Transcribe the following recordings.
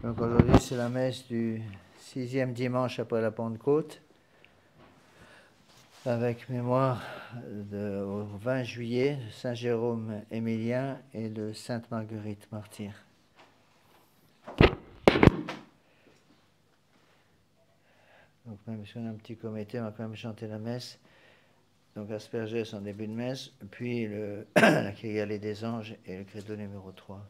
Donc aujourd'hui, c'est la messe du 6e dimanche après la Pentecôte, avec mémoire au 20 juillet de Saint Jérôme Émilien et de Sainte Marguerite martyre. Donc même si on a un petit comité, on va quand même chanter la messe. Donc Asperges en début de messe, puis la Kyrie des anges et le credo numéro 3.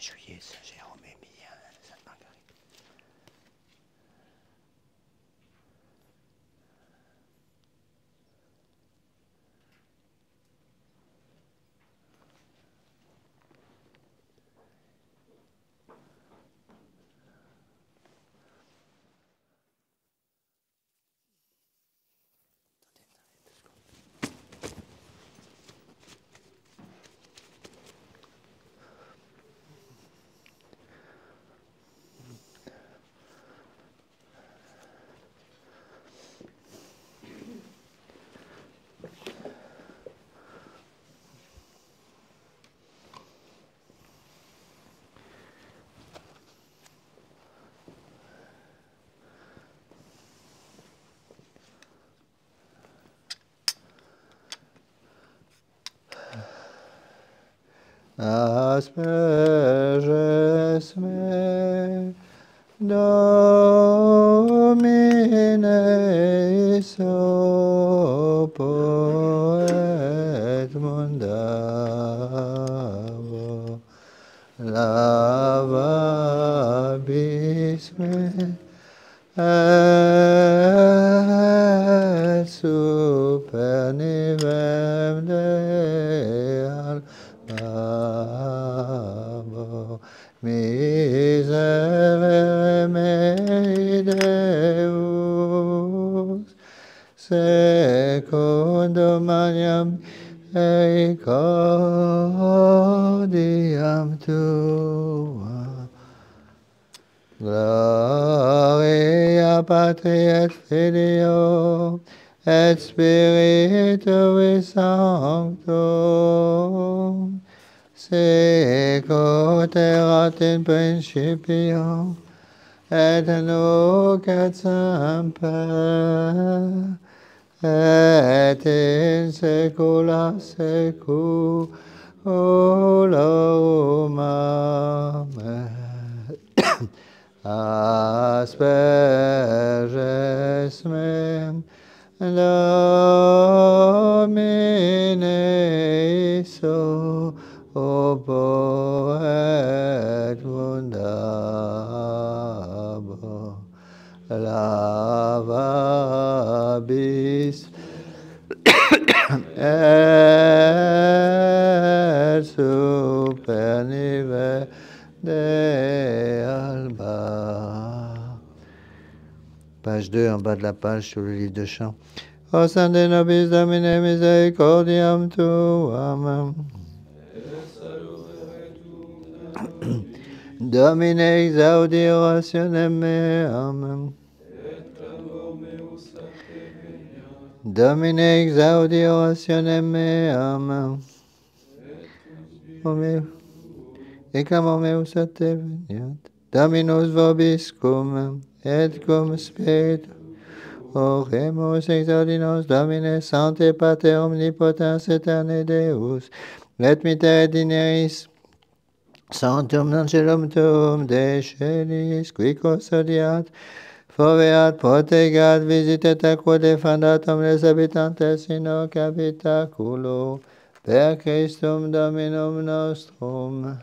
juillet, Saint-Jérôme et Sainte-Marguerite. Asperges me Domine sopo et mundavo lavabis me et super nivem de albo miserere mei Deus secundum maniam cordiam tua gloria Patri et Filio et Spiritui Sancto sic ut erat in principio et nunc et semper et in saecula saeculorum. Amen. Asperges me Domine sopo et mundabo lavabis et super nive de alba. Page 2, en bas de la page, sur le livre de chant. O San de nobis Domine misericordiam tuam. Domine exaudi orationem meam. Domine exaudi orationem meam. Et clamor meus a te veniat. Dominus vobiscum et cum spiritu. Oremus exaudinos Domine Sancte Pater omnipotens aeterne Deus. Et mitere dineris sanctum angelum tuum de celis, qui custodiat, foveat, protegat, visitet aqua defendat omnes habitantes in hoc habitaculo, per Christum Dominum nostrum.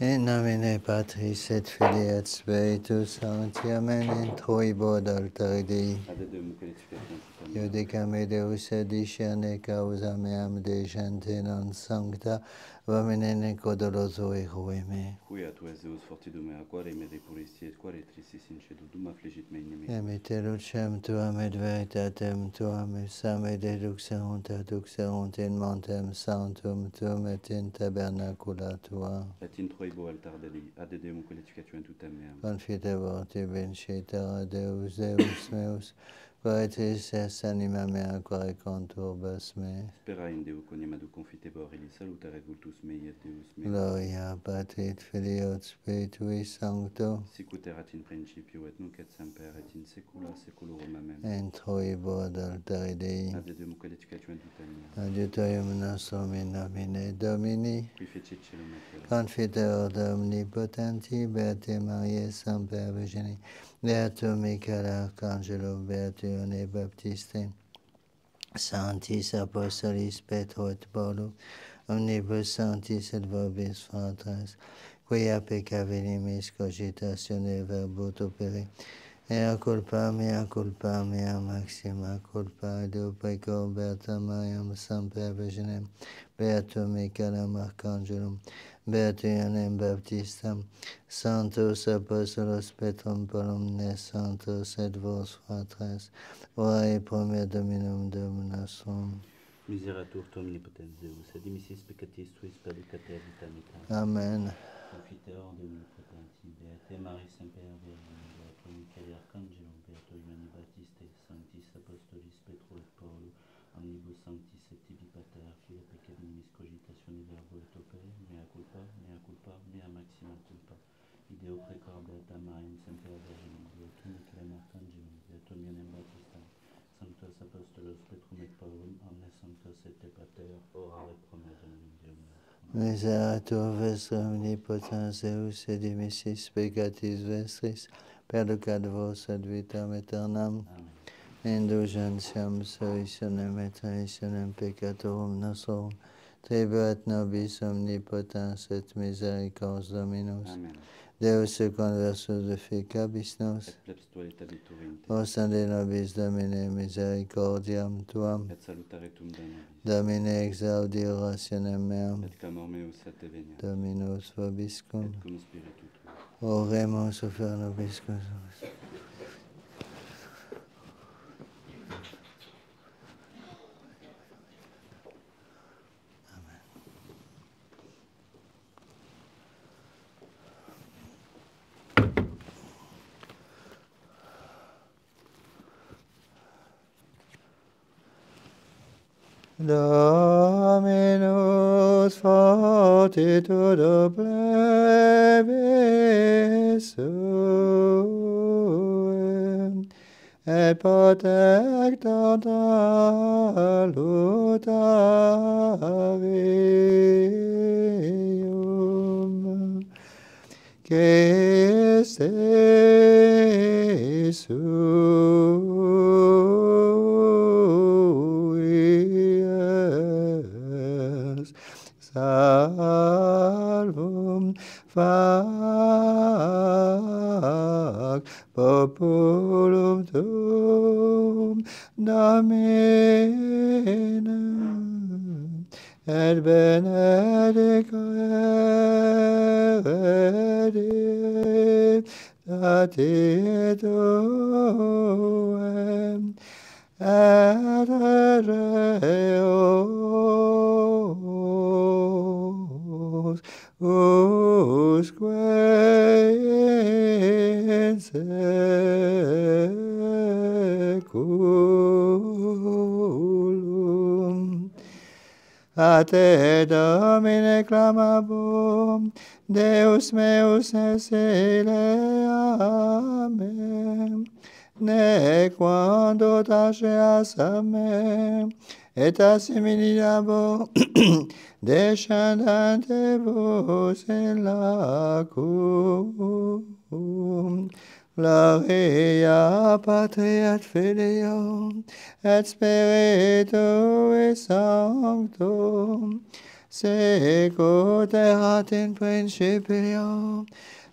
In nomine Patris et Filii et Spiritus Sancti, Amen. In troibo ad altare Dei. Iudicame Deus et discerne causa meam de gente non sancta, vamine codoloso erue me. Quia tu es Deus fortidum mea, quare me depuristi et quare tristis in cedum affligit me inimici. Emite lucem tuam et veritatem tuam, same deduxerunt in montem sanctum tuum et in tabernacula tua. Et in troibo altar Dei, ad Deum qualificatio tutam meam. Confitebor te vinciter Deus, Deus meus, quaetis est anima mea quae conturbas me. Spera in Deo conimadu confitebor, ili salutare vultus mei et Deus meus. Gloria Patri et Filio et Spiritui Sancto. Sicut erat in principio et nunc et semper et in saecula saeculorum. Amen. Introibo ad altare Dei. Ad Deum qualificatio tutam meam. Adiutorium nostrum in nomine Domini. Qui fecit celum et terra. Confiteor de omnipotenti, Beate Mariae Semper Virgine, Beatum Michael Arcangelo, Beatione Baptiste, Sanctis Apostolis Petro et Paulo, omnibus sanctis et vobis fratres, quia peccabilis cogitatione verbut opere, mea culpa, mea maxima culpa, Deo pecco, Beata Mariam Semper Virginem, Beatum Michaelem Arcangelum, Beationem Baptistam, Sanctos Apostolos Petrum Paulum, ne Sanctos et vos fratres, ora pro me Dominum Deum nostrum. Miseratur tu omnipotens Deus, et dimissis peccatis tuis perducater vita aetam. Amen. Confiteor de omnipotenti, Beate Maria Semper Virgine, Beatum Michael Arcangelum, Beato Ioanni Baptiste, Sanctis Apostolis Petro et Paulo, omnibus sanctis et tibi pater, quia peccabilis cogitatione verbo et opere, mea culpa, mea maxima culpa. Ideo precor Beata Mariam Semper Virgine, Beatum Michaelem Arcangelum, Beato Ioannem Baptistam, Sanctos Apostolos Petrum et Paulum, omnes sanctos et te pater, ora et pro me Dominum Deum nostrum. Miseratur vestra omnipotens Deus, et dimissis peccatis vestris, perducat vos ad vitam aeternam. Amen. Indulgentiam servitionem et traitionem peccatorum nostrum, tribuat nobis omnipotens et misericors Dominus. Amen. Deus conversus efficabis nos, Et plebs tuae tabitur in te, osta de nobis Domine misericordiam tuam, et salutare tum Dei nobis, Domine exaudi orationem meam, et clamor meus a te veniat, Dominus vobiscum. et cum spiritu tuo. Oremus offer nobiscum. Dominus fortitudo plebis suem, et protector salutarium, Christe suis salvum fac populum tuum Domine, et benedicere tuem, et reos usque in seculum. A te, Domine, clamabum, Deus meus exiliamem, nequando taceas a me, et assimiliabor descendantibus in lacum. Gloria Patri et Filio et Spiritui Sanctum, sicut erat in principio,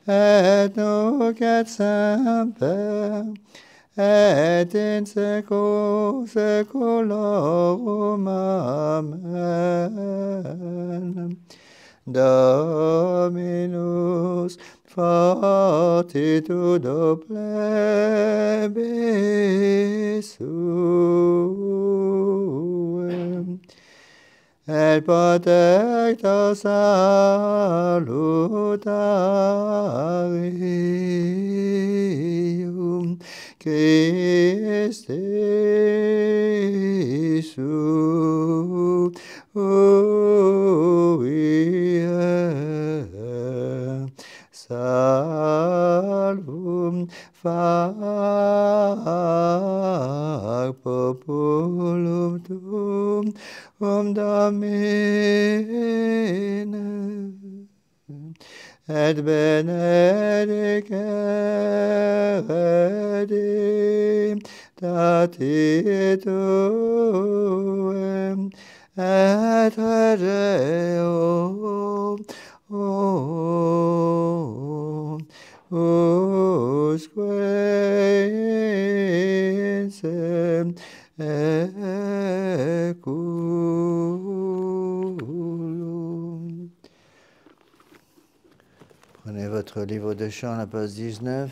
et nunc et semper, et in saeculorum. Amen. Dominus fortitudo plebis suem, et protector salutarium Christi salvum fac populum tuum Domine, et benedicere tuum, et regeo usque in seculum. Prenez votre livre de chant, la page 19.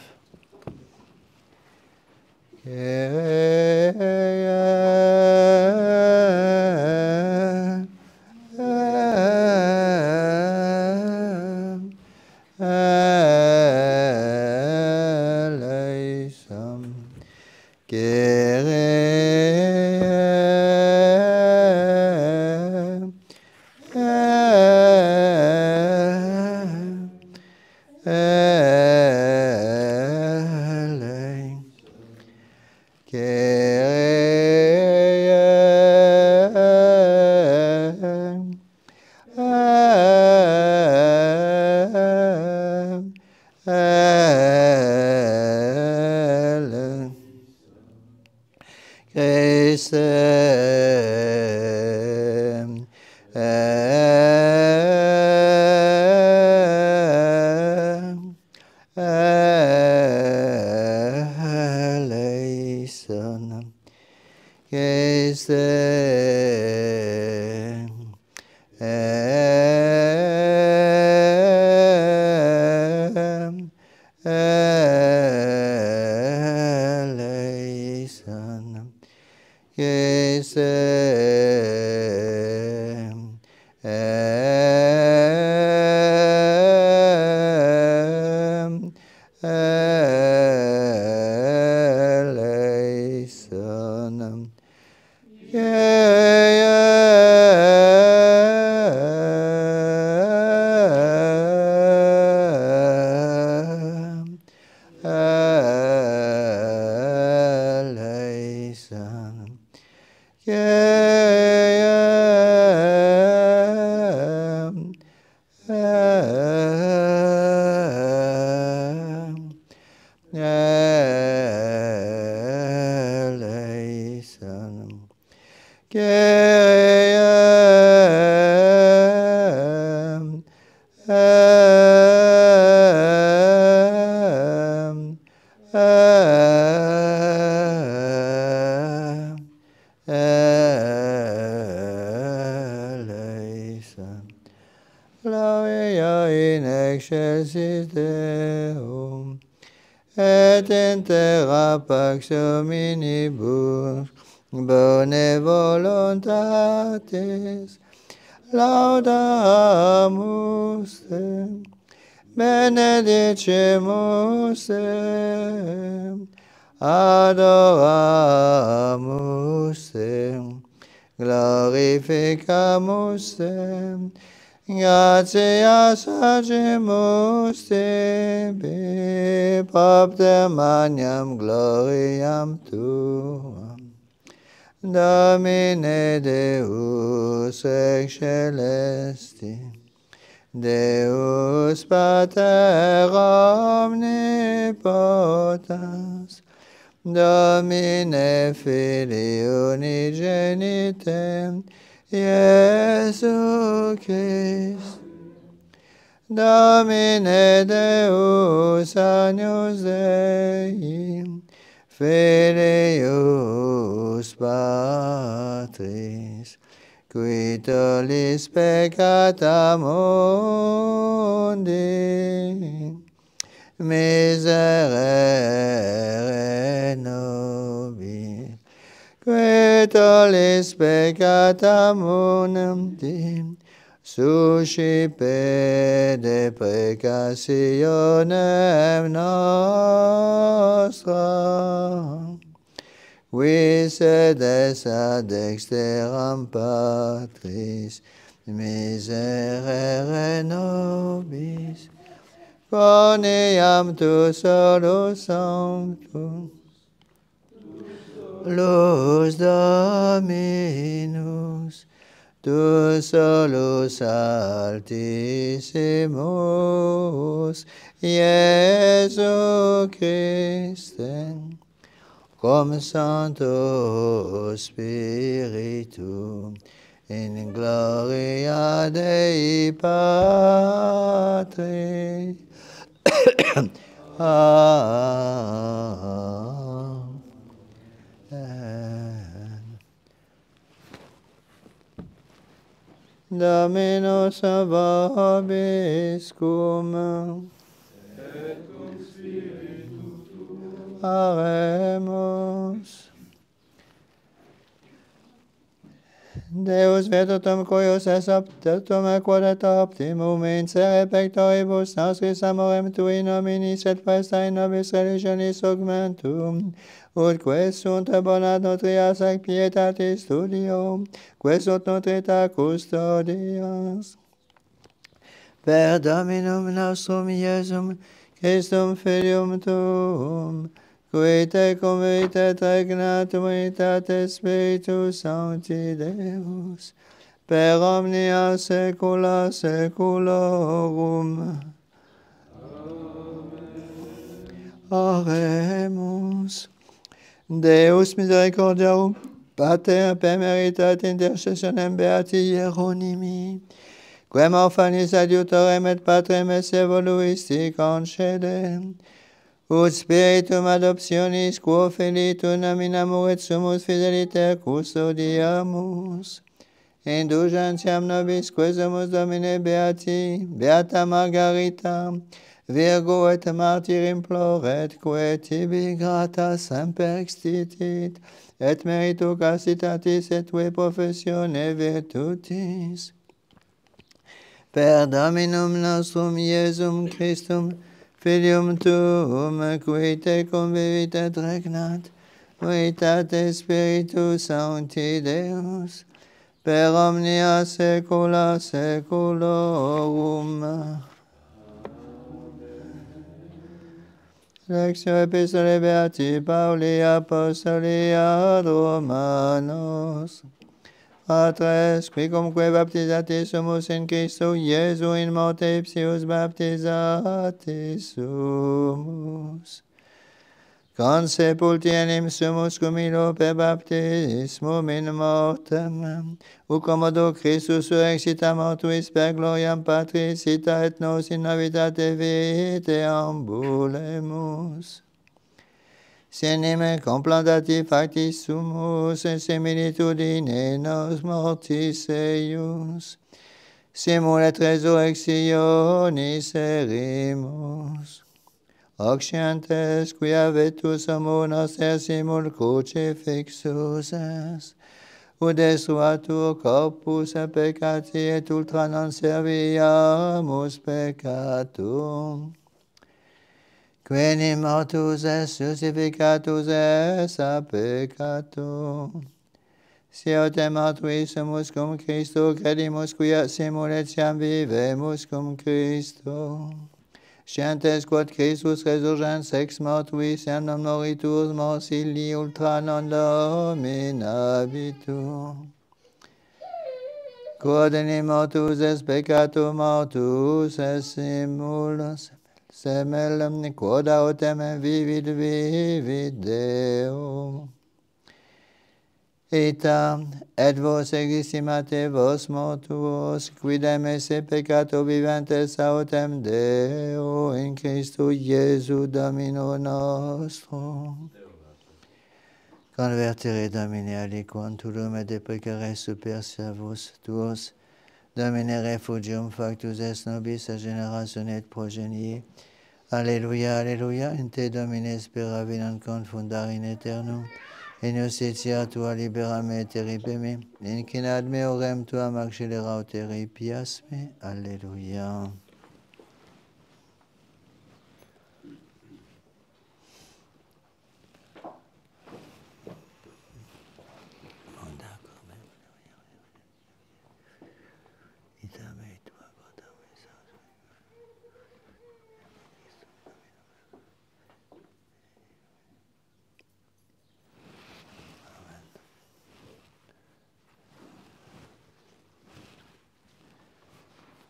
Gloria in excelsis Deum, et in terra pax hominibus, bone voluntatis, laudamus te, benedicimus te, adoramus te, glorificamus te, gratias agimus tibi, propter magnam gloriam tuam. Domine Deus ex celesti, Deus Pater omnipotens, Domine Filii unigenite, Iesu Christ. Domine Deus agnus Dei, Filius Patris, qui tollis peccata mundi, miserere nobis, qui tollis peccata mundi, suscipe deprecationem nostra, qui sedes ad dexteram Patris, miserere nobis, coniam tu solus sanctum, lus Dominus, tu solus altissimus, Iesu Christe, cum Sancto Spiritu, in gloria Dei Patri. Amen. Dominus vobiscum. Et cum spiritu tuo. Aremus. Deus vetutum cuius es optatum quod optimum insere pectoribus nostris amorem tui nominis et presta in nobis religionis augmentum, ut quae sunt bona nutrias ac pietatis studio, quae sunt nutrita custodias. Per Dominum nostrum Iesum Christum Filium Tuum, qui tecum vitae regnat unitate Spiritus Sancti Deus, per omnia saecula saeculorum. Oremus. Deus misericordiarum, Pater per meritat intercessionem beati Hieronymi, quem orphanis adiutorem et patrem esse voluisti concede, ut spiritum adoptionis quo filitum nominamur et sumus fideliter custodiamus, indulgentiam nobis quesumus Domine beati, beata Margarita, Virgo et martyr imploret, quae tibi grata semper extitit, et merito castitatis et tue professione virtutis. Per Dominum nostrum Iesum Christum, Filium Tuum, qui tecum vivit et regnat, unitate Spiritus Sancti Deus, per omnia saecula saeculorum. Lectio Epistolae Beati Pauli Apostoli ad Romanos. Fratres, qui cumque baptizati sumus in Christo Iesu in morte ipsius baptizati sumus. Consepulti enim sumus cum illo per baptismum in mortem, uccomodo Christus surrexita mortuis per gloriam Patris, ita et nos in novitate vitae ambulemus. Senime complantati facti sumus, in similitudine nos mortis eius, simul et resurrectionis erimus. Occiantes, quia vetus homo noster simul crucifixus est, ut destruatur corpus a peccati et ultra non serviamus peccatum. Quenim mortus est justificatus est a peccatum. Si autem mortuis sumus cum Christo, credimus quia simul etiam vivemus cum Christo. Scientes quod Christus resurgens ex mortuis et non moritur mors illi ultra non dominabitur. Quod in mortus est peccatum mortus est simulus, semelem quod autem vivit Deo. Ita et vos egissimate vos mortuos, quidem esse peccato viventes autem Deo in Christo Iesu Domino nostro. Convertere Domine aliquam turum et deprecare super servus tuos, Domine refugium factus est nobis a generatione et progenie. Alleluia, alleluia, in te Domine speravi non confundar in aeternum, in justitia tua libera me terribe me, incinat me orem tua accelera oteri pias me. Alleluia.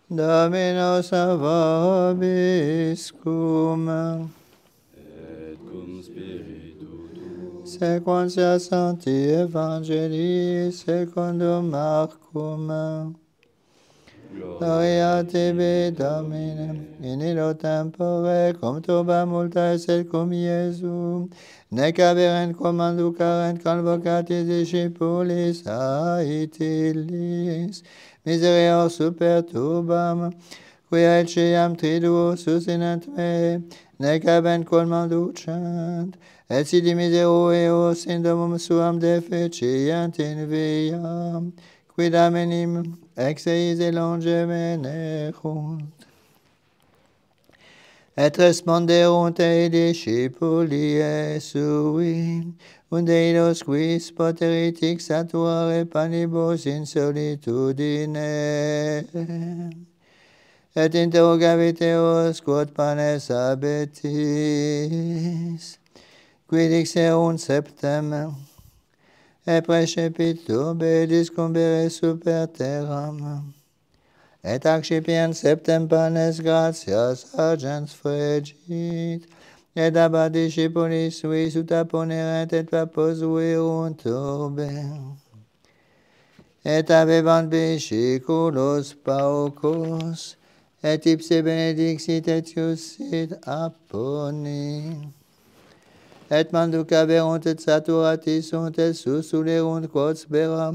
Dominus vobiscum, Et cum spiritu tuo. sequentia Sancti Evangelii secundum Marcum. Gloria tibi, Domine, in illo tempore, cum turba multa et cum Iesu, nec aberent commanducarent convocatis discipulis aetilis, misereor super turbam, quia etiam triduo sustinent me, nec habent commanducent, et si di misero eos in domum suam deficient in viam, quidam enim ex eis elongere nerunt. Et responderunt ei discipuli sui, unde illos quis poteritic satuare panibus in solitudine. Et interrogavit eos quod panes habetis, quid dixerunt septem, et praecepit turbe discumbere super terram. Et accipient septem panes gratias agens fregit, et abba discipulis suis ut apponerent et vaposuerunt turbe. Et habebant besciculos paucos, et ipse benedixit et iusit apponi. Et manducaverunt et saturatis sunt et susulerunt quod supera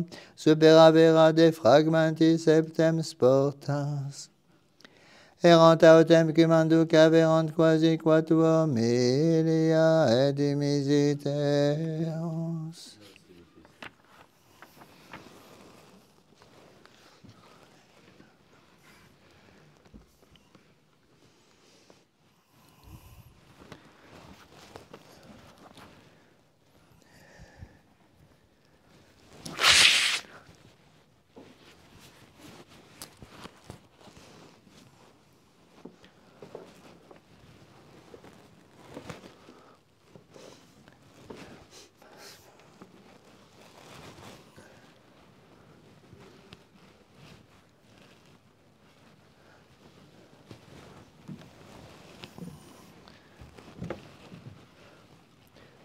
de fragmentis septem sportas. Erant autem qui manducaverunt quasi quatuor milia et dimisiteos.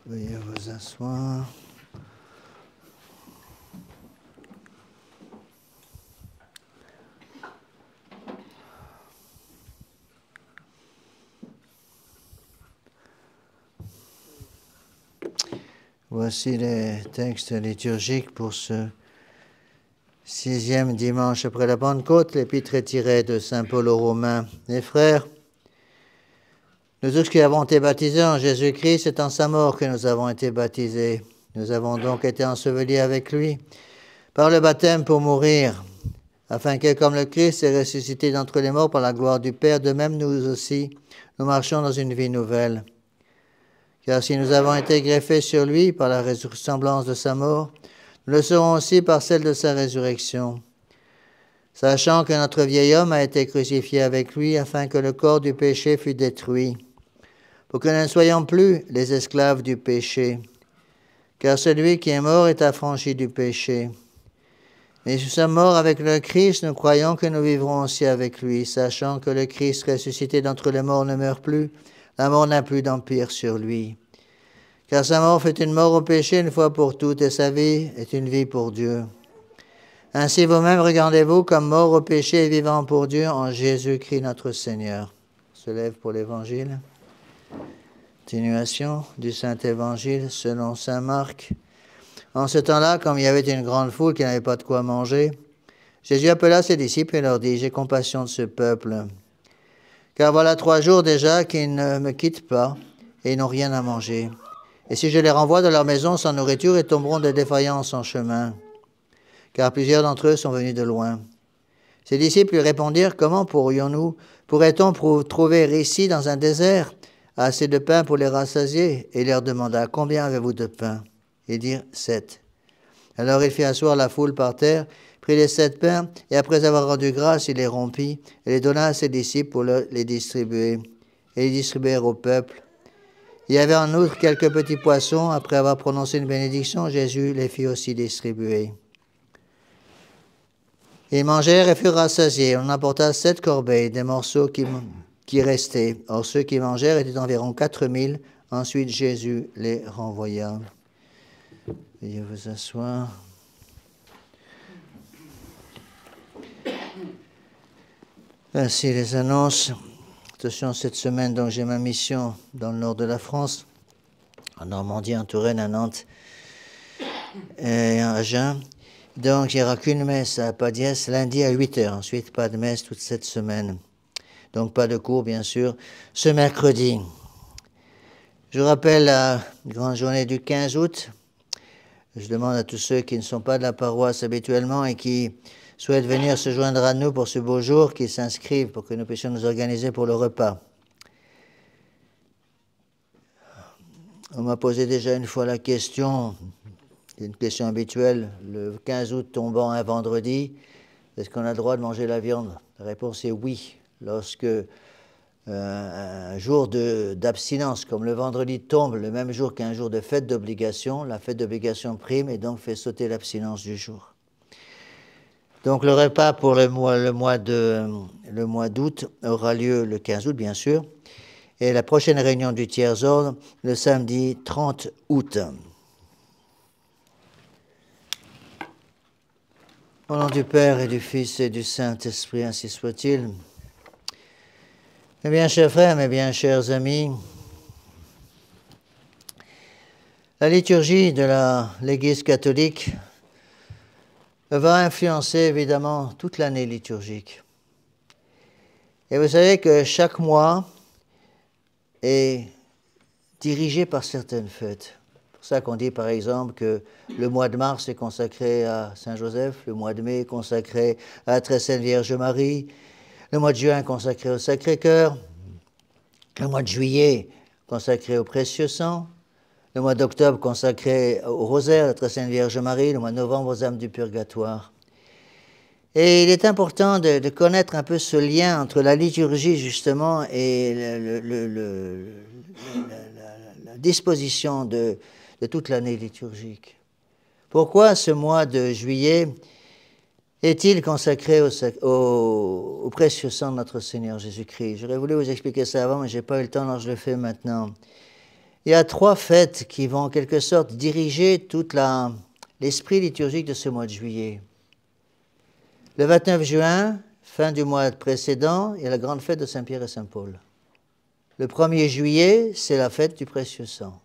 Veuillez vous asseoir. Voici les textes liturgiques pour ce 6e dimanche après la Pentecôte. L'épître est tirée de Saint Paul aux Romains. Les frères, nous tous qui avons été baptisés en Jésus-Christ, c'est en sa mort que nous avons été baptisés. Nous avons donc été ensevelis avec lui par le baptême pour mourir, afin que, comme le Christ est ressuscité d'entre les morts par la gloire du Père, de même nous aussi, nous marchions dans une vie nouvelle. Car si nous avons été greffés sur lui par la ressemblance de sa mort, nous le serons aussi par celle de sa résurrection. Sachant que notre vieil homme a été crucifié avec lui, afin que le corps du péché fût détruit, pour que nous ne soyons plus les esclaves du péché. Car celui qui est mort est affranchi du péché. Mais si nous sommes morts avec le Christ, nous croyons que nous vivrons aussi avec lui, sachant que le Christ ressuscité d'entre les morts ne meurt plus, la mort n'a plus d'empire sur lui. Car sa mort fut une mort au péché une fois pour toutes, et sa vie est une vie pour Dieu. Ainsi vous-même regardez-vous comme mort au péché et vivant pour Dieu en Jésus-Christ notre Seigneur. On se lève pour l'Évangile. Continuation du Saint-Évangile selon saint Marc. En ce temps-là, comme il y avait une grande foule qui n'avait pas de quoi manger, Jésus appela ses disciples et leur dit, « J'ai compassion de ce peuple, car voilà 3 jours déjà qu'ils ne me quittent pas et ils n'ont rien à manger. Et si je les renvoie de leur maison sans nourriture, ils tomberont de défaillance en chemin, car plusieurs d'entre eux sont venus de loin. » Ses disciples lui répondirent, « Comment pourrait-on trouver ici, dans un désert, assez de pain pour les rassasier ?» Et il leur demanda, « Combien avez-vous de pain ?» Ils dirent, « 7. » Alors il fit asseoir la foule par terre, prit les 7 pains, et après avoir rendu grâce, il les rompit, et les donna à ses disciples pour les distribuer. Et ils distribuèrent au peuple. Il y avait en outre quelques petits poissons. Après avoir prononcé une bénédiction, Jésus les fit aussi distribuer. Ils mangèrent et furent rassasiés. On apporta 7 corbeilles, des morceaux qui restaient. Or, ceux qui mangèrent étaient environ 4000. Ensuite, Jésus les renvoya. Veuillez vous asseoir. Ainsi les annonces. Attention, cette semaine, donc j'ai ma mission dans le nord de la France, en Normandie, en Touraine, à Nantes et à Agen. Donc, il n'y aura qu'une messe à Padiès lundi à 8h. Ensuite, pas de messe toute cette semaine. Donc, pas de cours, bien sûr, ce mercredi. Je rappelle la grande journée du 15 août. Je demande à tous ceux qui ne sont pas de la paroisse habituellement et qui souhaitent venir se joindre à nous pour ce beau jour, qu'ils s'inscrivent pour que nous puissions nous organiser pour le repas. On m'a posé déjà une fois la question, c'est une question habituelle, le 15 août tombant un vendredi, est-ce qu'on a le droit de manger la viande? La réponse est oui. Lorsque un jour d'abstinence, comme le vendredi, tombe le même jour qu'un jour de fête d'obligation, la fête d'obligation prime et donc fait sauter l'abstinence du jour. Donc le repas pour le mois d'août aura lieu le 15 août, bien sûr, et la prochaine réunion du tiers-ordre le samedi 30 août. Au nom du Père et du Fils et du Saint-Esprit, ainsi soit-il. Mes bien chers frères, mes bien chers amis, la liturgie de l'Église catholique va influencer évidemment toute l'année liturgique. Et vous savez que chaque mois est dirigé par certaines fêtes. C'est pour ça qu'on dit par exemple que le mois de mars est consacré à Saint-Joseph, le mois de mai est consacré à la Très Sainte Vierge Marie, le mois de juin est consacré au Sacré-Cœur, le mois de juillet consacré au Précieux Sang, le mois d'octobre consacré au rosaire, à la Très Sainte Vierge Marie, le mois de novembre aux âmes du purgatoire. Et il est important de connaître un peu ce lien entre la liturgie justement et la disposition de toute l'année liturgique. Pourquoi ce mois de juillet est-il consacré au précieux sang de notre Seigneur Jésus-Christ? J'aurais voulu vous expliquer ça avant, mais je n'ai pas eu le temps, alors je le fais maintenant. Il y a 3 fêtes qui vont en quelque sorte diriger tout l'esprit liturgique de ce mois de juillet. Le 29 juin, fin du mois précédent, il y a la grande fête de Saint-Pierre et Saint-Paul. Le 1er juillet, c'est la fête du précieux sang.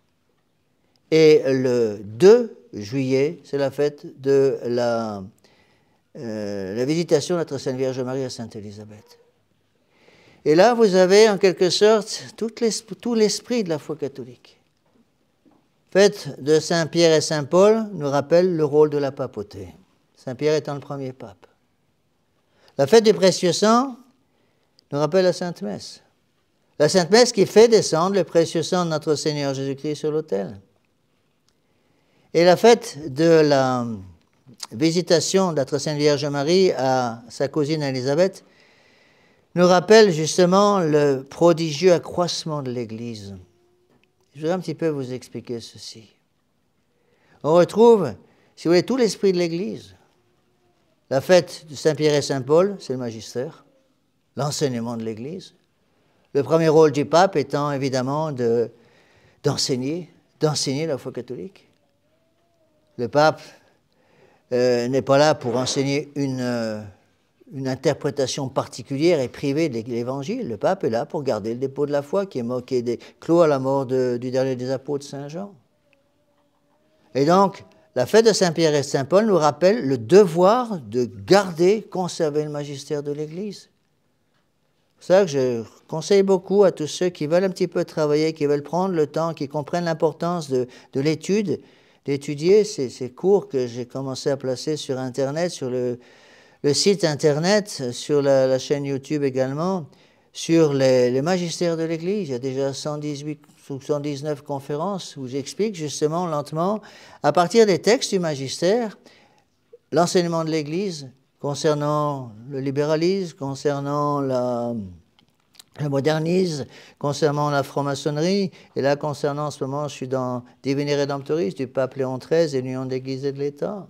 Et le 2 juillet, c'est la fête de la visitation de la Très Sainte Vierge Marie à Sainte-Élisabeth. Et là, vous avez en quelque sorte tout l'esprit de la foi catholique. La fête de Saint-Pierre et Saint-Paul nous rappelle le rôle de la papauté, Saint-Pierre étant le premier pape. La fête du précieux sang nous rappelle la Sainte Messe. La Sainte Messe qui fait descendre le précieux sang de notre Seigneur Jésus-Christ sur l'autel. Et la fête de la visitation de la Très Sainte Vierge Marie à sa cousine Élisabeth nous rappelle justement le prodigieux accroissement de l'Église. Je voudrais un petit peu vous expliquer ceci. On retrouve, si vous voulez, tout l'esprit de l'Église. La fête de Saint-Pierre et Saint-Paul, c'est le magistère, l'enseignement de l'Église. Le premier rôle du pape étant évidemment d'enseigner, d'enseigner la foi catholique. Le pape n'est pas là pour enseigner une interprétation particulière et privée de l'Évangile. Le pape est là pour garder le dépôt de la foi qui est clos à la mort du dernier des apôtres, Saint Jean. Et donc, la fête de Saint-Pierre et Saint-Paul nous rappelle le devoir de garder, conserver le magistère de l'Église. C'est pour ça que je conseille beaucoup à tous ceux qui veulent un petit peu travailler, qui veulent prendre le temps, qui comprennent l'importance de l'étude, d'étudier ces cours que j'ai commencé à placer sur Internet, sur le site Internet, sur la chaîne YouTube également, sur les magistères de l'Église. Il y a déjà 118 ou 119 conférences où j'explique justement lentement, à partir des textes du magistère, l'enseignement de l'Église concernant le libéralisme, concernant le modernisme, concernant la franc-maçonnerie, et là concernant en ce moment, je suis dans Divini Redemptoris du pape Léon XIII et l'Union d'Église et de l'État.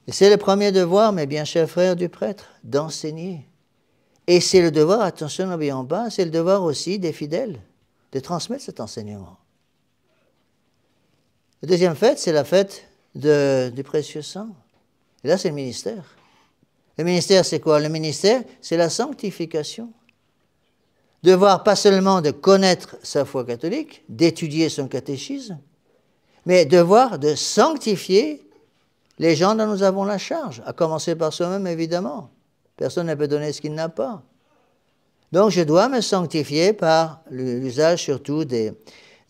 Et c'est le premier devoir, mes bien chers frères, du prêtre, d'enseigner. Et c'est le devoir, attention, n'oublions pas, c'est le devoir aussi des fidèles, de transmettre cet enseignement. La deuxième fête, c'est la fête du précieux sang. Et là, c'est le ministère. Le ministère, c'est quoi? Le ministère, c'est la sanctification. Devoir pas seulement de connaître sa foi catholique, d'étudier son catéchisme, mais devoir de sanctifier les gens dont nous avons la charge, à commencer par soi-même, évidemment. Personne ne peut donner ce qu'il n'a pas. Donc, je dois me sanctifier par l'usage surtout des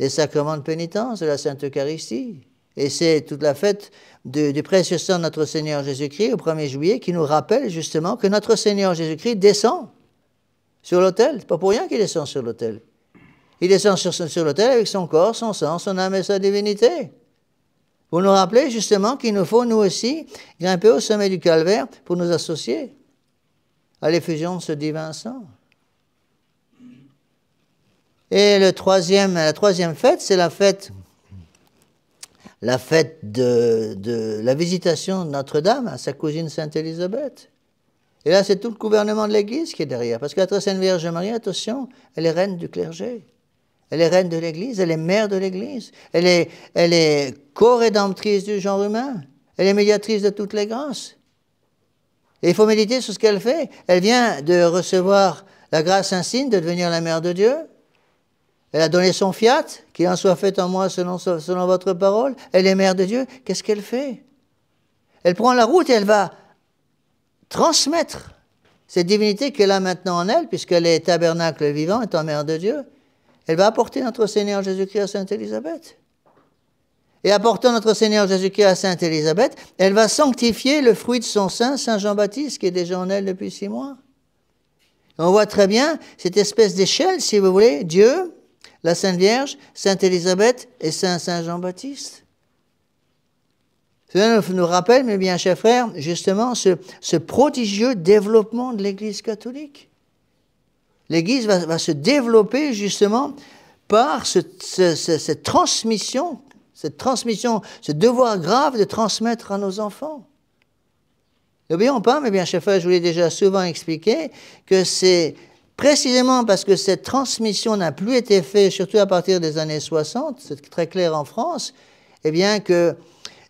sacrements de pénitence, de la Sainte Eucharistie. Et c'est toute la fête du précieux sang de notre Seigneur Jésus-Christ, au 1er juillet, qui nous rappelle justement que notre Seigneur Jésus-Christ descend sur l'autel. C'est pas pour rien qu'il descend sur l'autel. Il descend sur l'autel avec son corps, son sang, son âme et sa divinité. Pour nous rappeler justement qu'il nous faut, nous aussi, grimper au sommet du calvaire pour nous associer à l'effusion de ce divin sang. Et la troisième fête, c'est la fête de la visitation de Notre-Dame à sa cousine Sainte Élisabeth. Et là, c'est tout le gouvernement de l'Église qui est derrière. Parce que la très Sainte Vierge Marie, attention, elle est reine du clergé. Elle est reine de l'Église, elle est mère de l'Église. Elle est co-rédemptrice du genre humain. Elle est médiatrice de toutes les grâces. Et il faut méditer sur ce qu'elle fait. Elle vient de recevoir la grâce insigne de devenir la mère de Dieu. Elle a donné son fiat, qu'il en soit fait en moi selon votre parole. Elle est mère de Dieu. Qu'est-ce qu'elle fait? Elle prend la route et elle va transmettre cette divinité qu'elle a maintenant en elle, puisqu'elle est tabernacle vivant, étant mère de Dieu. Elle va apporter notre Seigneur Jésus-Christ à Sainte Élisabeth. Et apportant notre Seigneur Jésus-Christ à Sainte Élisabeth, elle va sanctifier le fruit de son sein, Saint Jean-Baptiste, qui est déjà en elle depuis 6 mois. Et on voit très bien cette espèce d'échelle, si vous voulez, Dieu, la Sainte Vierge, Sainte Élisabeth et Saint Jean-Baptiste. Cela nous rappelle, mes bien chers frères, justement ce prodigieux développement de l'Église catholique. L'Église va se développer justement par cette transmission, ce devoir grave de transmettre à nos enfants. N'oublions pas, mes bien chers frères, je vous l'ai déjà souvent expliqué, que c'est précisément parce que cette transmission n'a plus été faite, surtout à partir des années 60, c'est très clair en France, eh bien que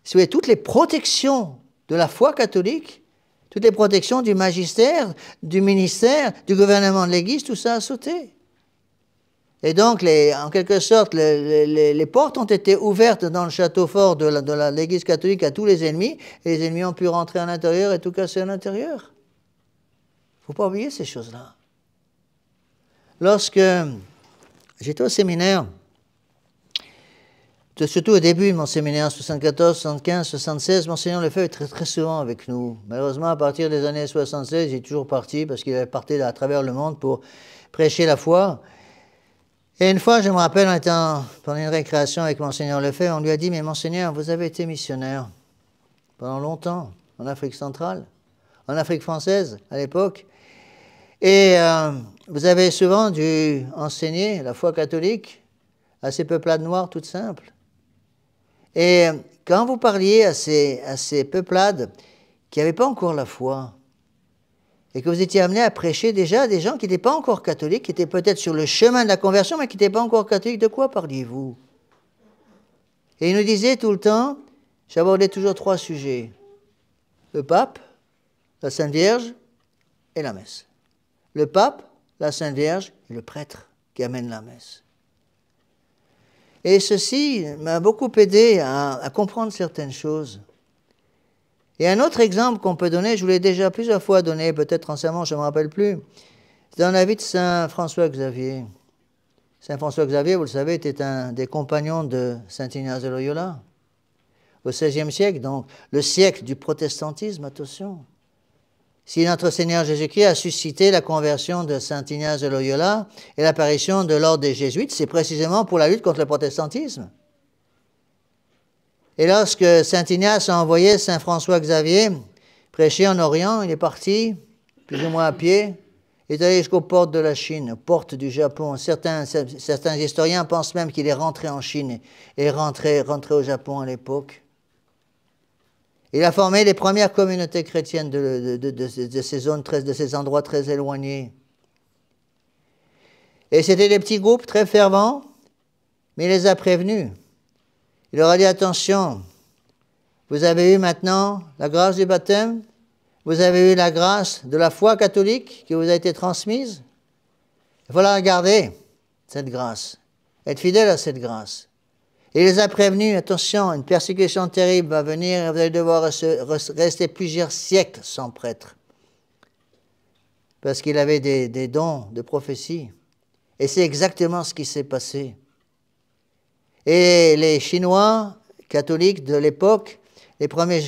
si vous voulez, toutes les protections de la foi catholique, toutes les protections du magistère, du ministère, du gouvernement de l'Église, tout ça a sauté. Et donc, en quelque sorte, les portes ont été ouvertes dans le château fort de l'Église catholique à tous les ennemis, et les ennemis ont pu rentrer à l'intérieur et tout casser à l'intérieur. Il ne faut pas oublier ces choses-là. Lorsque j'étais au séminaire, surtout au début de mon séminaire, 74, 75, 76, Monseigneur Lefebvre est très, très souvent avec nous. Malheureusement, à partir des années 76, il est toujours parti parce qu'il avait parti à travers le monde pour prêcher la foi. Et une fois, je me rappelle, on était pendant une récréation avec Monseigneur Lefebvre, on lui a dit, mais Monseigneur, vous avez été missionnaire pendant longtemps en Afrique centrale, en Afrique française à l'époque, et vous avez souvent dû enseigner la foi catholique à ces peuplades noires toutes simples. Et quand vous parliez à ces peuplades qui n'avaient pas encore la foi, et que vous étiez amené à prêcher déjà à des gens qui n'étaient pas encore catholiques, qui étaient peut-être sur le chemin de la conversion, mais qui n'étaient pas encore catholiques. De quoi parliez-vous? Et il nous disait tout le temps, j'abordais toujours 3 sujets. Le pape, la Sainte Vierge et la messe. Le pape, la Sainte Vierge et le prêtre qui amène la messe. Et ceci m'a beaucoup aidé à comprendre certaines choses. Et un autre exemple qu'on peut donner, je vous l'ai déjà plusieurs fois donné, peut-être en sermon, je ne me rappelle plus, c'est dans la vie de Saint François Xavier. Saint François Xavier, vous le savez, était un des compagnons de Saint Ignace de Loyola. Au XVIe siècle, donc le siècle du protestantisme, attention. Si notre Seigneur Jésus-Christ a suscité la conversion de Saint Ignace de Loyola et l'apparition de l'ordre des Jésuites, c'est précisément pour la lutte contre le protestantisme. Et lorsque Saint Ignace a envoyé Saint François Xavier prêcher en Orient, il est parti, plus ou moins à pied, il est allé jusqu'aux portes de la Chine, aux portes du Japon. Certains historiens pensent même qu'il est rentré en Chine et rentré au Japon à l'époque. Il a formé les premières communautés chrétiennes de ces zones, de ces endroits très éloignés. Et c'était des petits groupes très fervents, mais il les a prévenus. Il leur a dit, attention, vous avez eu maintenant la grâce du baptême, vous avez eu la grâce de la foi catholique qui vous a été transmise. Il faut la garder, cette grâce, être fidèle à cette grâce. Et il les a prévenus, attention, une persécution terrible va venir et vous allez devoir rester plusieurs siècles sans prêtre. Parce qu'il avait des dons de prophétie. Et c'est exactement ce qui s'est passé. Et les Chinois catholiques de l'époque, les premiers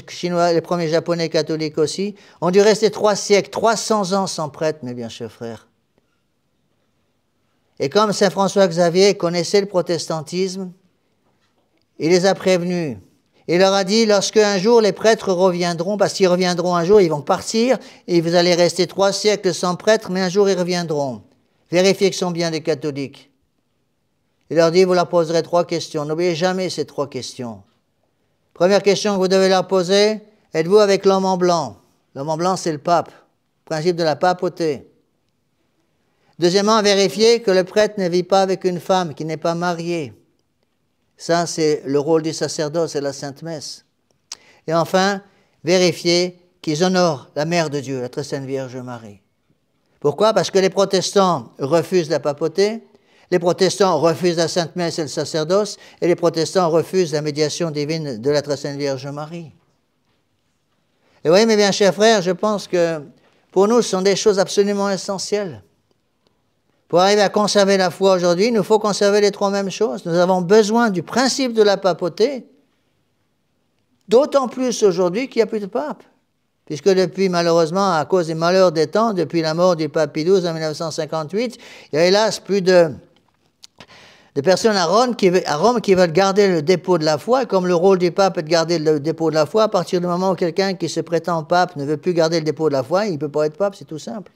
Japonais catholiques aussi, ont dû rester 3 siècles, 300 ans sans prêtre, mes bien chers frères. Et comme Saint François Xavier connaissait le protestantisme, il les a prévenus. Il leur a dit, lorsque un jour les prêtres reviendront, parce qu'ils reviendront un jour, ils vont partir, et vous allez rester 3 siècles sans prêtre, mais un jour ils reviendront. Vérifiez qu'ils sont bien des catholiques. Il leur dit, vous leur poserez 3 questions. N'oubliez jamais ces 3 questions. Première question que vous devez leur poser, êtes-vous avec l'homme en blanc? L'homme en blanc, c'est le pape. Principe de la papauté. Deuxièmement, vérifiez que le prêtre ne vit pas avec une femme qui n'est pas mariée. Ça, c'est le rôle du sacerdoce et la Sainte Messe. Et enfin, vérifiez qu'ils honorent la Mère de Dieu, la Très Sainte Vierge Marie. Pourquoi? Parce que les protestants refusent la papauté, les protestants refusent la Sainte Messe et le sacerdoce, et les protestants refusent la médiation divine de la Très Sainte Vierge Marie. Et vous voyez, mes bien chers frères, je pense que pour nous, ce sont des choses absolument essentielles. Pour arriver à conserver la foi aujourd'hui, il nous faut conserver les 3 mêmes choses. Nous avons besoin du principe de la papauté, d'autant plus aujourd'hui qu'il n'y a plus de pape. Puisque depuis, malheureusement, à cause des malheurs des temps, depuis la mort du pape Pie XII en 1958, il y a hélas plus de personnes à Rome qui veulent garder le dépôt de la foi. Et comme le rôle du pape est de garder le dépôt de la foi, à partir du moment où quelqu'un qui se prétend pape ne veut plus garder le dépôt de la foi, il ne peut pas être pape, c'est tout simple.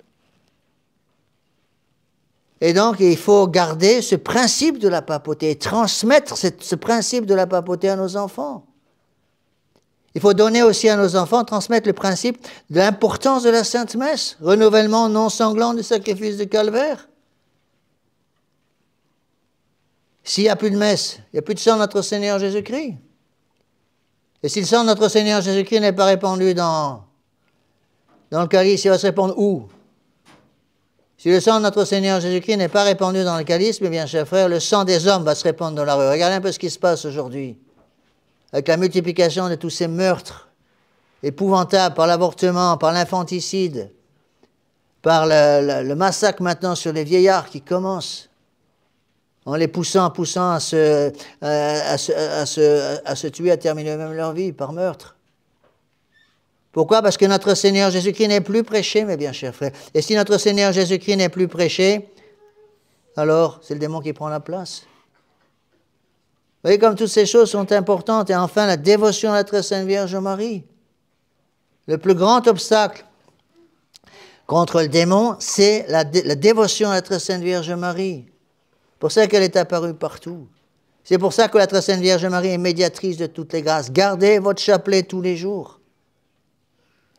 Et donc, il faut garder ce principe de la papauté et transmettre ce principe de la papauté à nos enfants. Il faut donner aussi à nos enfants, transmettre le principe de l'importance de la Sainte Messe, renouvellement non sanglant du sacrifice de Calvaire. S'il n'y a plus de messe, il n'y a plus de sang de notre Seigneur Jésus-Christ. Et si le sang de notre Seigneur Jésus-Christ n'est pas répandu dans le calice, il va se répandre où? Si le sang de notre Seigneur Jésus-Christ n'est pas répandu dans le calice, mes bien chers frères, le sang des hommes va se répandre dans la rue. Regardez un peu ce qui se passe aujourd'hui, avec la multiplication de tous ces meurtres épouvantables par l'avortement, par l'infanticide, par le massacre maintenant sur les vieillards qui commence, en les poussant à se tuer, à terminer même leur vie par meurtre. Pourquoi? Parce que notre Seigneur Jésus-Christ n'est plus prêché, mes bien chers frères. Et si notre Seigneur Jésus-Christ n'est plus prêché, alors c'est le démon qui prend la place. Vous voyez comme toutes ces choses sont importantes. Et enfin, la dévotion à la Très Sainte Vierge Marie. Le plus grand obstacle contre le démon, c'est la dévotion à la Très Sainte Vierge Marie. C'est pour ça qu'elle est apparue partout. C'est pour ça que la Très Sainte Vierge Marie est médiatrice de toutes les grâces. Gardez votre chapelet tous les jours.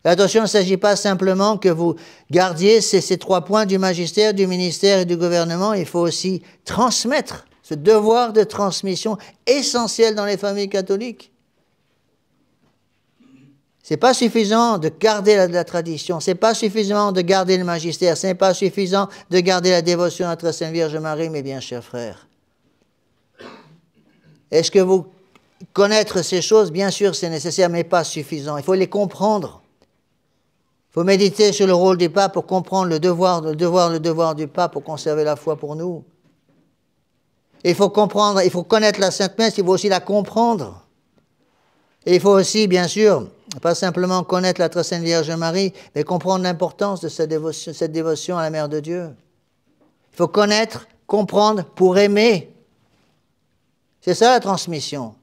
Attention, il ne s'agit pas simplement que vous gardiez ces 3 points du magistère, du ministère et du gouvernement. Il faut aussi transmettre ce devoir de transmission essentiel dans les familles catholiques. Ce n'est pas suffisant de garder la tradition, ce n'est pas suffisant de garder le magistère, ce n'est pas suffisant de garder la dévotion à notre Sainte Vierge Marie, mes bien chers frères. Est-ce que vous connaître ces choses? Bien sûr, c'est nécessaire, mais pas suffisant. Il faut les comprendre. Il faut méditer sur le rôle du pape pour comprendre le devoir du pape pour conserver la foi pour nous. Et il faut comprendre, il faut connaître la Sainte Messe, il faut aussi la comprendre. Et il faut aussi, bien sûr, pas simplement connaître la très Sainte Vierge Marie, mais comprendre l'importance de cette dévotion à la Mère de Dieu. Il faut connaître, comprendre pour aimer. C'est ça la transmission.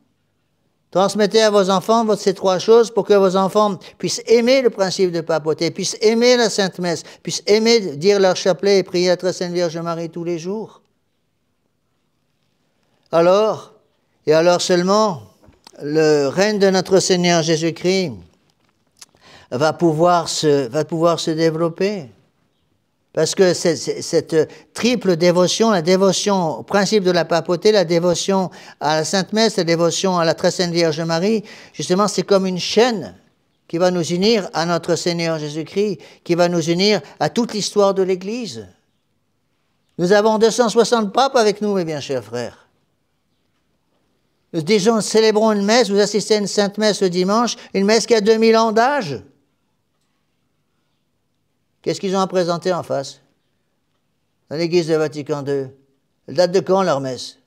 Transmettez à vos enfants ces 3 choses pour que vos enfants puissent aimer le principe de papauté, puissent aimer la Sainte Messe, puissent aimer dire leur chapelet et prier la très Sainte Vierge Marie tous les jours. Alors, et alors seulement, le règne de notre Seigneur Jésus-Christ va pouvoir se développer. Parce que cette triple dévotion, la dévotion au principe de la papauté, la dévotion à la Sainte Messe, la dévotion à la très Sainte Vierge Marie, justement, c'est comme une chaîne qui va nous unir à notre Seigneur Jésus-Christ, qui va nous unir à toute l'histoire de l'Église. Nous avons 260 papes avec nous, mes bien chers frères. Nous célébrons une messe, vous assistez à une Sainte Messe le dimanche, une messe qui a 2000 ans d'âge. Qu'est-ce qu'ils ont à présenter en face? Dans l'église de Vatican II. Elle date de quand leur messe?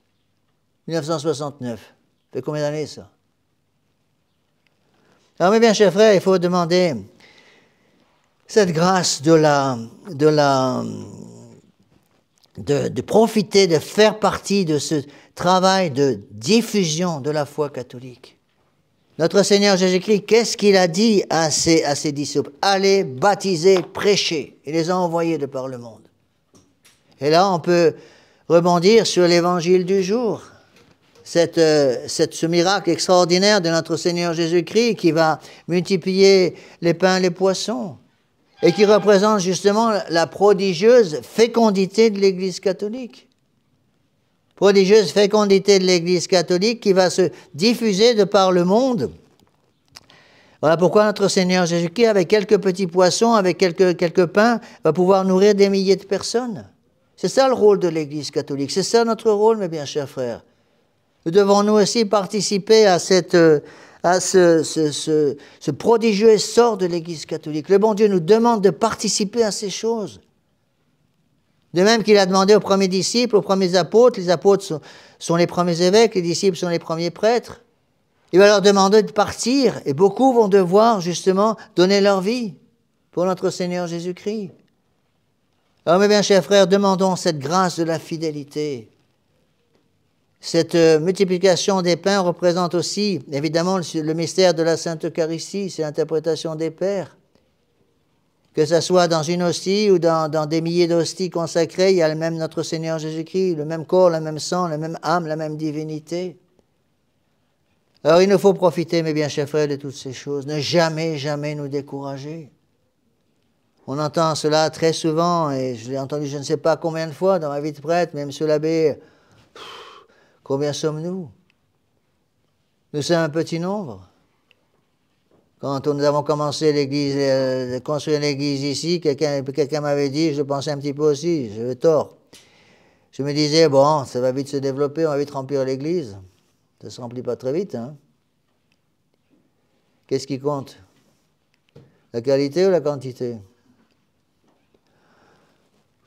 1969. Ça fait combien d'années ça? Alors mes bien chers frères, il faut demander cette grâce de profiter, de faire partie de ce travail de diffusion de la foi catholique. Notre Seigneur Jésus-Christ, qu'est-ce qu'il a dit à ses disciples? Allez, baptiser, prêcher. Il les a envoyés de par le monde. Et là, on peut rebondir sur l'évangile du jour. Ce miracle extraordinaire de notre Seigneur Jésus-Christ qui va multiplier les pains et les poissons et qui représente justement la prodigieuse fécondité de l'Église catholique. Prodigieuse fécondité de l'Église catholique qui va se diffuser de par le monde. Voilà pourquoi notre Seigneur Jésus-Christ, avec quelques petits poissons, avec quelques pains, va pouvoir nourrir des milliers de personnes. C'est ça le rôle de l'Église catholique. C'est ça notre rôle, mes bien chers frères. Nous devons nous aussi participer à ce prodigieux essor de l'Église catholique. Le bon Dieu nous demande de participer à ces choses. De même qu'il a demandé aux premiers disciples, aux premiers apôtres, les apôtres sont les premiers évêques, les disciples sont les premiers prêtres. Il va leur demander de partir, et beaucoup vont devoir justement donner leur vie pour notre Seigneur Jésus-Christ. Alors mes bien chers frères, demandons cette grâce de la fidélité. Cette multiplication des pains représente aussi, évidemment, le mystère de la Sainte Eucharistie, c'est l'interprétation des Pères. Que ce soit dans une hostie ou dans des milliers d'hosties consacrées, il y a le même notre Seigneur Jésus-Christ, le même corps, le même sang, la même âme, la même divinité. Alors il nous faut profiter, mes bien chers frères, de toutes ces choses. Ne jamais, jamais nous décourager. On entend cela très souvent, et je l'ai entendu je ne sais pas combien de fois dans ma vie de prêtre, mais monsieur l'abbé, combien sommes-nous? Nous sommes un petit nombre. Quand nous avons commencé l'église, construire l'église ici, quelqu'un m'avait dit, je pensais un petit peu aussi, j'avais tort. Je me disais, bon, ça va vite se développer, on va vite remplir l'église. Ça ne se remplit pas très vite, hein. Qu'est-ce qui compte? La qualité ou la quantité?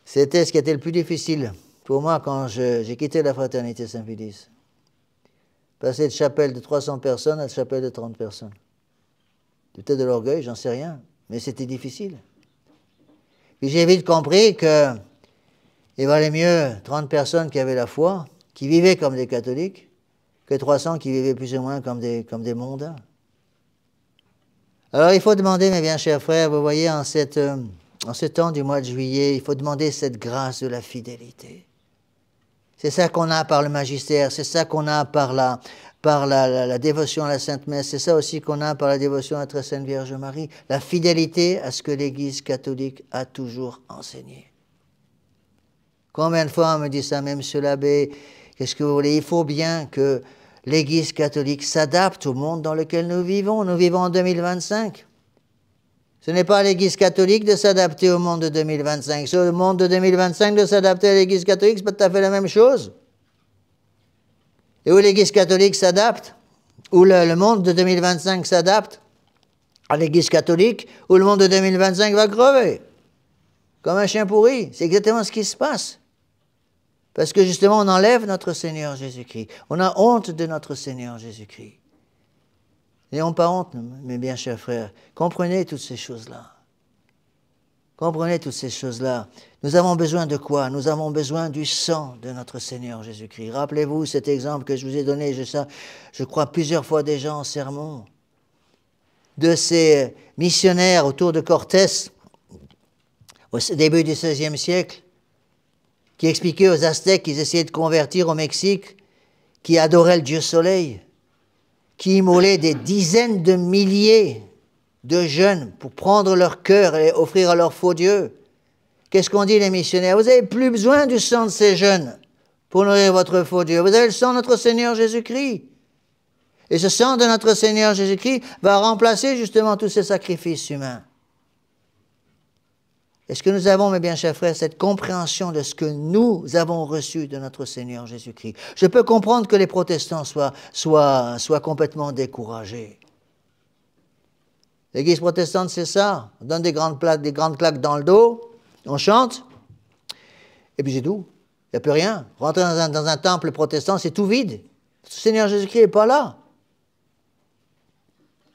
C'était ce qui était le plus difficile pour moi quand j'ai quitté la fraternité Saint-Pédis. Passer de chapelle de 300 personnes à de chapelle de 30 personnes. Peut-être de l'orgueil, j'en sais rien, mais c'était difficile. Puis j'ai vite compris qu'il valait mieux 30 personnes qui avaient la foi, qui vivaient comme des catholiques, que 300 qui vivaient plus ou moins comme des mondains. Alors il faut demander, mes bien chers frères, vous voyez, en ce temps du mois de juillet, il faut demander cette grâce de la fidélité. C'est ça qu'on a par le magistère, c'est ça qu'on a par par la dévotion à la Sainte Messe. C'est ça aussi qu'on a par la dévotion à la Très Sainte Vierge Marie. La fidélité à ce que l'Église catholique a toujours enseigné. Combien de fois on me dit ça, même Monsieur l'abbé, qu'est-ce que vous voulez? Il faut bien que l'Église catholique s'adapte au monde dans lequel nous vivons. Nous vivons en 2025. Ce n'est pas à l'Église catholique de s'adapter au monde de 2025. Sur le monde de 2025, de s'adapter à l'Église catholique, c'est pas tout à fait la même chose. Et où l'Église catholique s'adapte, où le monde de 2025 s'adapte à l'Église catholique, où le monde de 2025 va crever, comme un chien pourri. C'est exactement ce qui se passe. Parce que justement, on enlève notre Seigneur Jésus-Christ. On a honte de notre Seigneur Jésus-Christ. N'ayons pas honte, mes bien chers frères. Comprenez toutes ces choses-là. Comprenez toutes ces choses-là. Nous avons besoin de quoi? Nous avons besoin du sang de notre Seigneur Jésus-Christ. Rappelez-vous cet exemple que je vous ai donné, je crois plusieurs fois déjà en sermon, de ces missionnaires autour de Cortés, au début du XVIe siècle, qui expliquaient aux Aztèques qu'ils essayaient de convertir au Mexique, qui adoraient le Dieu Soleil, qui immolaient des dizaines de milliers de jeunes pour prendre leur cœur et offrir à leur faux Dieu. Qu'est-ce qu'on dit les missionnaires? Vous n'avez plus besoin du sang de ces jeunes pour nourrir votre faux Dieu. Vous avez le sang de notre Seigneur Jésus-Christ. Et ce sang de notre Seigneur Jésus-Christ va remplacer justement tous ces sacrifices humains. Est-ce que nous avons, mes bien chers frères, cette compréhension de ce que nous avons reçu de notre Seigneur Jésus-Christ? Je peux comprendre que les protestants soient complètement découragés. L'Église protestante, c'est ça. On donne des grandes claques dans le dos, on chante, et puis c'est tout. Il n'y a plus rien. Rentrer dans un temple protestant, c'est tout vide. Le Seigneur Jésus-Christ n'est pas là.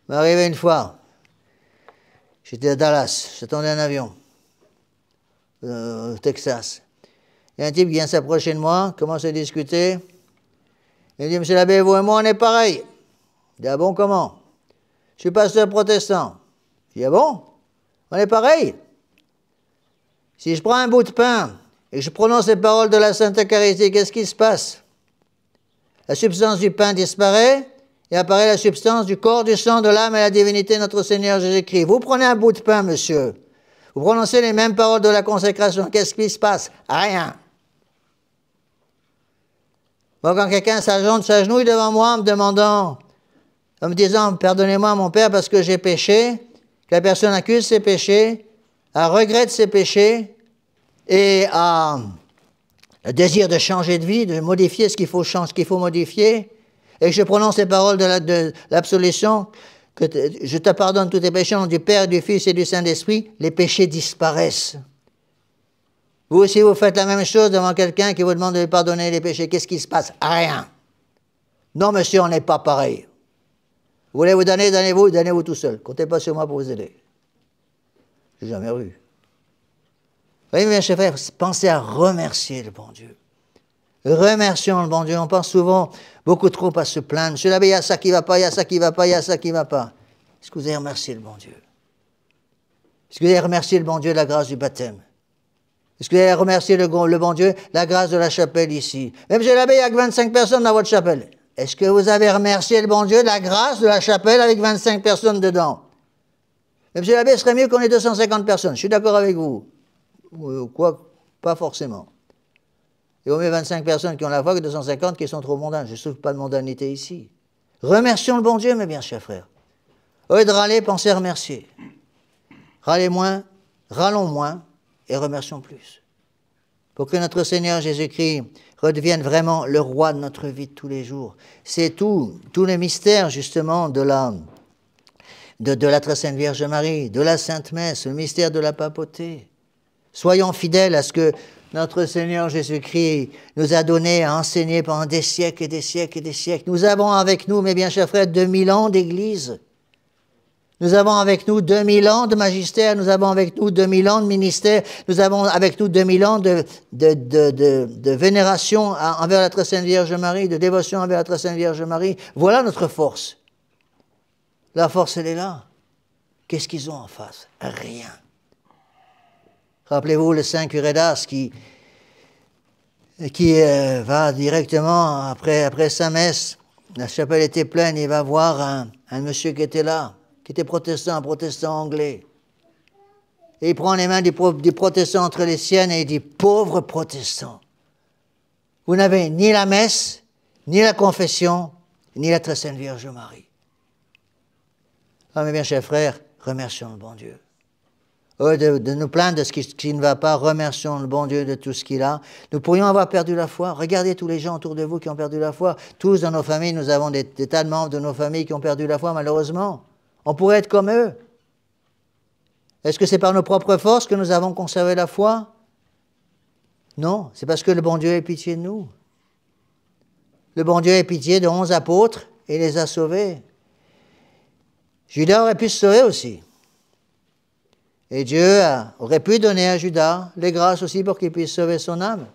Il m'est arrivé une fois, j'étais à Dallas, j'attendais un avion. Au Texas. Il y a un type qui vient s'approcher de moi, commence à discuter. Il me dit, Monsieur l'abbé, vous et moi, on est pareil. Je dis, ah bon, comment? Je suis pasteur protestant. Je dis, ah bon? On est pareil. Si je prends un bout de pain et que je prononce les paroles de la Sainte Eucharistie, qu'est-ce qui se passe? La substance du pain disparaît et apparaît la substance du corps, du sang, de l'âme et la divinité de notre Seigneur Jésus-Christ. Vous prenez un bout de pain, monsieur. Vous prononcez les mêmes paroles de la consécration. Qu'est-ce qui se passe? Rien. Bon, quand quelqu'un s'agenouille devant moi en me demandant, en me disant, pardonnez-moi mon Père parce que j'ai péché, que la personne accuse ses péchés, regrette ses péchés et a le désir de changer de vie, de modifier ce qu'il faut modifier, et que je prononce les paroles de l'absolution, que je te pardonne tous tes péchés au nom du Père, du Fils et du Saint-Esprit, les péchés disparaissent. Vous aussi, vous faites la même chose devant quelqu'un qui vous demande de lui pardonner les péchés. Qu'est-ce qui se passe? Rien. Non, monsieur, on n'est pas pareil. Vous voulez vous donner, donnez-vous tout seul. Comptez pas sur moi pour vous aider. Je n'ai jamais vu. Vous voyez, mes chers frères, pensez à remercier le bon Dieu. Remercions le bon Dieu. On pense souvent beaucoup trop à se plaindre. Monsieur l'abbé, il y a ça qui ne va pas, il y a ça qui ne va pas, il y a ça qui ne va pas. Est-ce que vous avez remercié le bon Dieu? Est-ce que vous avez remercié le bon Dieu de la grâce du baptême? Est-ce que vous avez remercié le bon Dieu de la grâce de la chapelle ici? Même monsieur l'abbé, il n'y a que 25 personnes dans votre chapelle. Est-ce que vous avez remercié le bon Dieu de la grâce de la chapelle avec 25 personnes dedans? Mais monsieur l'abbé, ce serait mieux qu'on ait 250 personnes. Je suis d'accord avec vous. Quoi? Pas forcément. Il vaut mieux 25 personnes qui ont la foi que 250 qui sont trop mondaines. Je ne trouve pas de mondanité ici. Remercions le bon Dieu, mes bien chers frères. Au lieu de râler, pensez à remercier. Râlez moins, râlons moins et remercions plus. Pour que notre Seigneur Jésus-Christ redevienne vraiment le roi de notre vie de tous les jours. C'est tout le mystère justement de la Très Sainte Vierge Marie, de la Sainte Messe, le mystère de la papauté. Soyons fidèles à ce que notre Seigneur Jésus-Christ nous a donné à enseigner pendant des siècles et des siècles et des siècles. Nous avons avec nous, mes bien chers frères, 2000 ans d'Église. Nous avons avec nous 2000 ans de magistère, nous avons avec nous 2000 ans de ministère, nous avons avec nous 2000 ans de vénération envers la Très Sainte Vierge Marie, de dévotion envers la Très Sainte Vierge Marie. Voilà notre force. La force, elle est là. Qu'est-ce qu'ils ont en face? Rien. Rappelez-vous le Saint curé d'Ars qui va directement, après sa messe, La chapelle était pleine, il va voir un monsieur qui était là, qui était protestant, un protestant anglais. Et il prend les mains du protestant entre les siennes et il dit, pauvre protestant, vous n'avez ni la messe, ni la confession, ni la très sainte Vierge Marie. Ah mais bien, chers frères, remercions le bon Dieu. Au lieu de nous plaindre de ce qui ne va pas, remercions le bon Dieu de tout ce qu'il a. Nous pourrions avoir perdu la foi. Regardez tous les gens autour de vous qui ont perdu la foi. Tous dans nos familles, nous avons des tas de membres de nos familles qui ont perdu la foi, malheureusement. On pourrait être comme eux. Est-ce que c'est par nos propres forces que nous avons conservé la foi? Non, c'est parce que le bon Dieu ait pitié de nous. Le bon Dieu ait pitié de 11 apôtres et les a sauvés. Judas aurait pu se sauver aussi. Et Dieu aurait pu donner à Judas les grâces aussi pour qu'il puisse sauver son âme.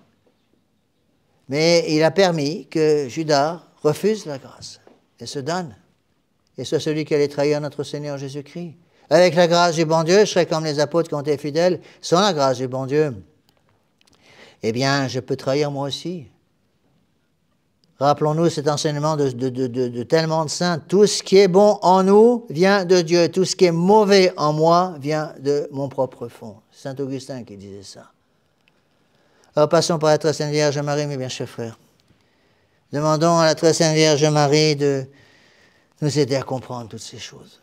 Mais il a permis que Judas refuse la grâce et se donne. Et soit celui qui allait trahir notre Seigneur Jésus-Christ. Avec la grâce du bon Dieu, je serai comme les apôtres qui ont été fidèles. Sans la grâce du bon Dieu, eh bien, je peux trahir moi aussi. Rappelons-nous cet enseignement de tellement de saints. Tout ce qui est bon en nous vient de Dieu. Tout ce qui est mauvais en moi vient de mon propre fond. Saint Augustin qui disait ça. Alors passons par la très sainte Vierge Marie, mes bien chers frères. Demandons à la très sainte Vierge Marie de nous aider à comprendre toutes ces choses.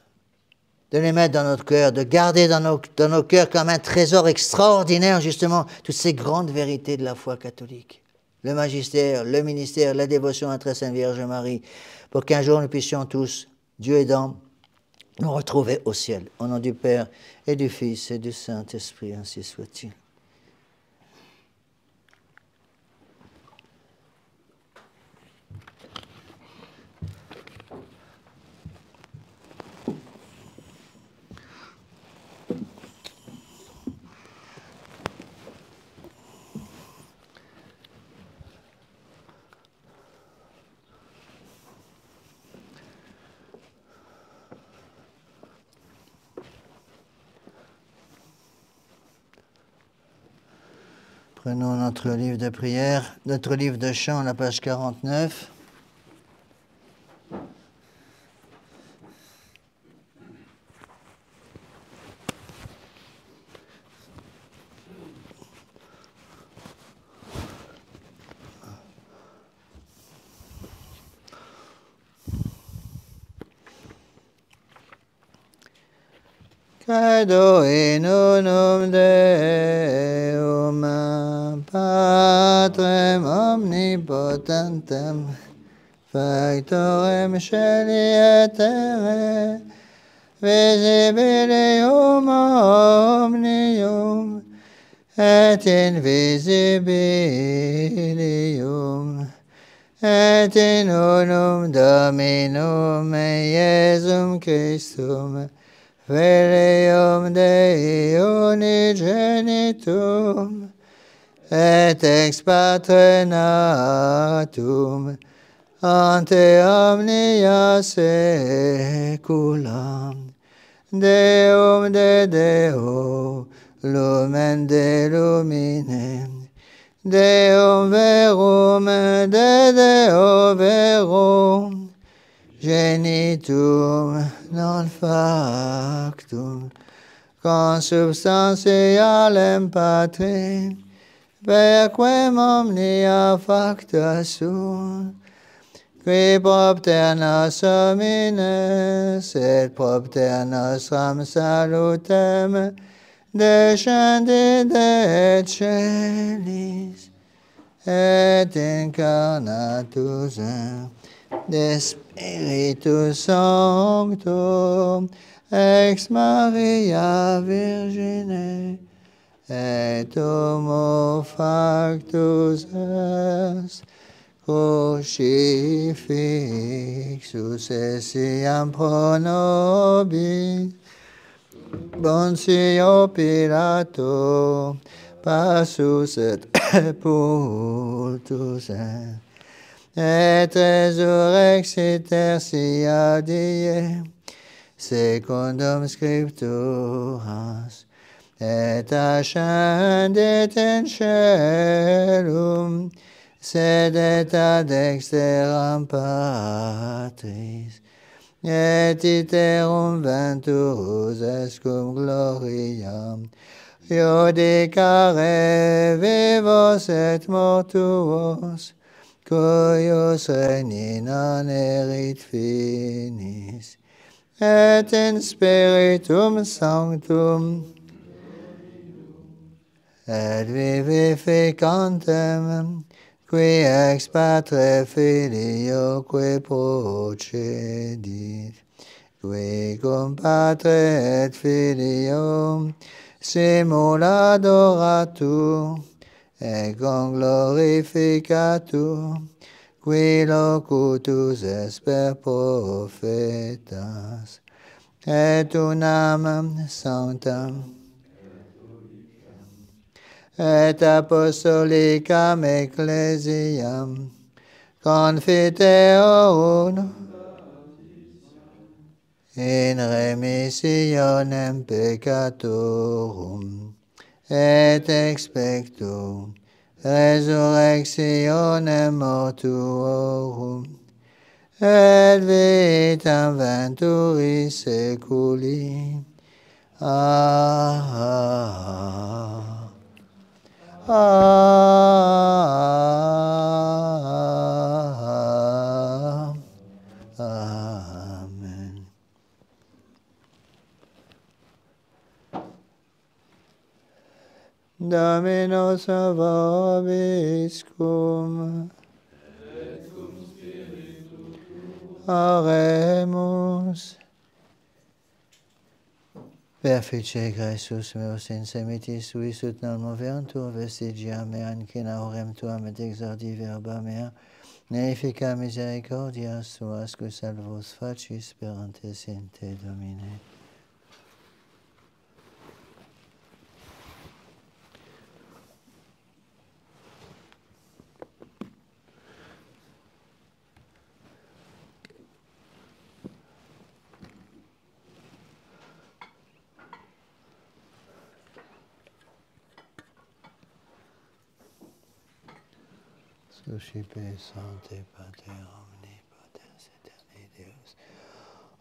De les mettre dans notre cœur, de garder dans nos cœurs comme un trésor extraordinaire, justement, toutes ces grandes vérités de la foi catholique. Le magistère, le ministère, la dévotion à la très sainte Vierge Marie, pour qu'un jour nous puissions tous, Dieu aidant, nous retrouver au ciel. Au nom du Père et du Fils et du Saint-Esprit, ainsi soit-il. Prenons notre livre de prière, notre livre de chant, la page 49. Credo in unum Deum, Patrem omnipotentem, Factorem Caeli et terrae, visibilium omnium, et invisibilium, et in unum Dominum Iesum Christum, Filium Dei unigenitum, et ex Patre natum, ante omnia saecula, Deum de Deo, lumen de lumine, Deum verum de Deo verum, genitum non factum, consubstantialem Patri, perquem omnia facta sunt, qui propter nos homines, et propter nostram salutem, descendit de celis, et incarnatus de Spiritus Sancto, ex Maria Virgine, et homo factus est, crucifixus essiam pro nobis, Pontio Pilato, passus et sepultus et resurrexit tertia die, secundum scripturas, et ascendit in caelum, sed ad dexteram Patris, et iterum venturus est cum gloriam, iudicare vivos et mortuos, cuius regninan erit finis, et in spiritum sanctum, et vivificantem, qui ex Patre Filioque procedit, qui cum Patre et Filio simula adoratur, et cum glorificatur, qui locutus est per prophetas, et unam sanctam, et apostolicam ecclesiam, confiteo uno, in remissionem peccatorum, et expecto resurrectionem mortuorum, et vitam venturi seculi. Amen. Dominus vobiscum. Oremus. Perfice Christus meus in semitis sui sut non moveantur vestigia meam, quina orem tuam et exordi verba mea, neifica misericordias tuas, qui salvos facis sperantes in te, Domine. Suscipe Sancte Pater omnipotens aeterni Deus,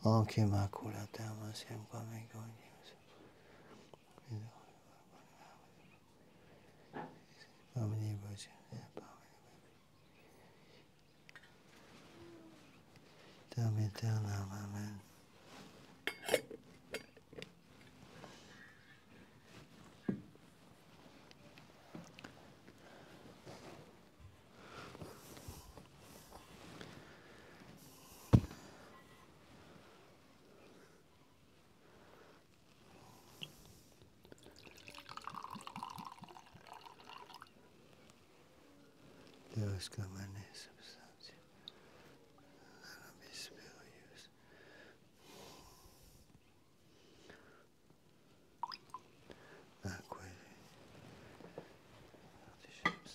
onc immaculatam asiem quam egonius, omnibus tam aeternam. Amen. Deus clamane substantia, nobis spirius. Aquae disceps.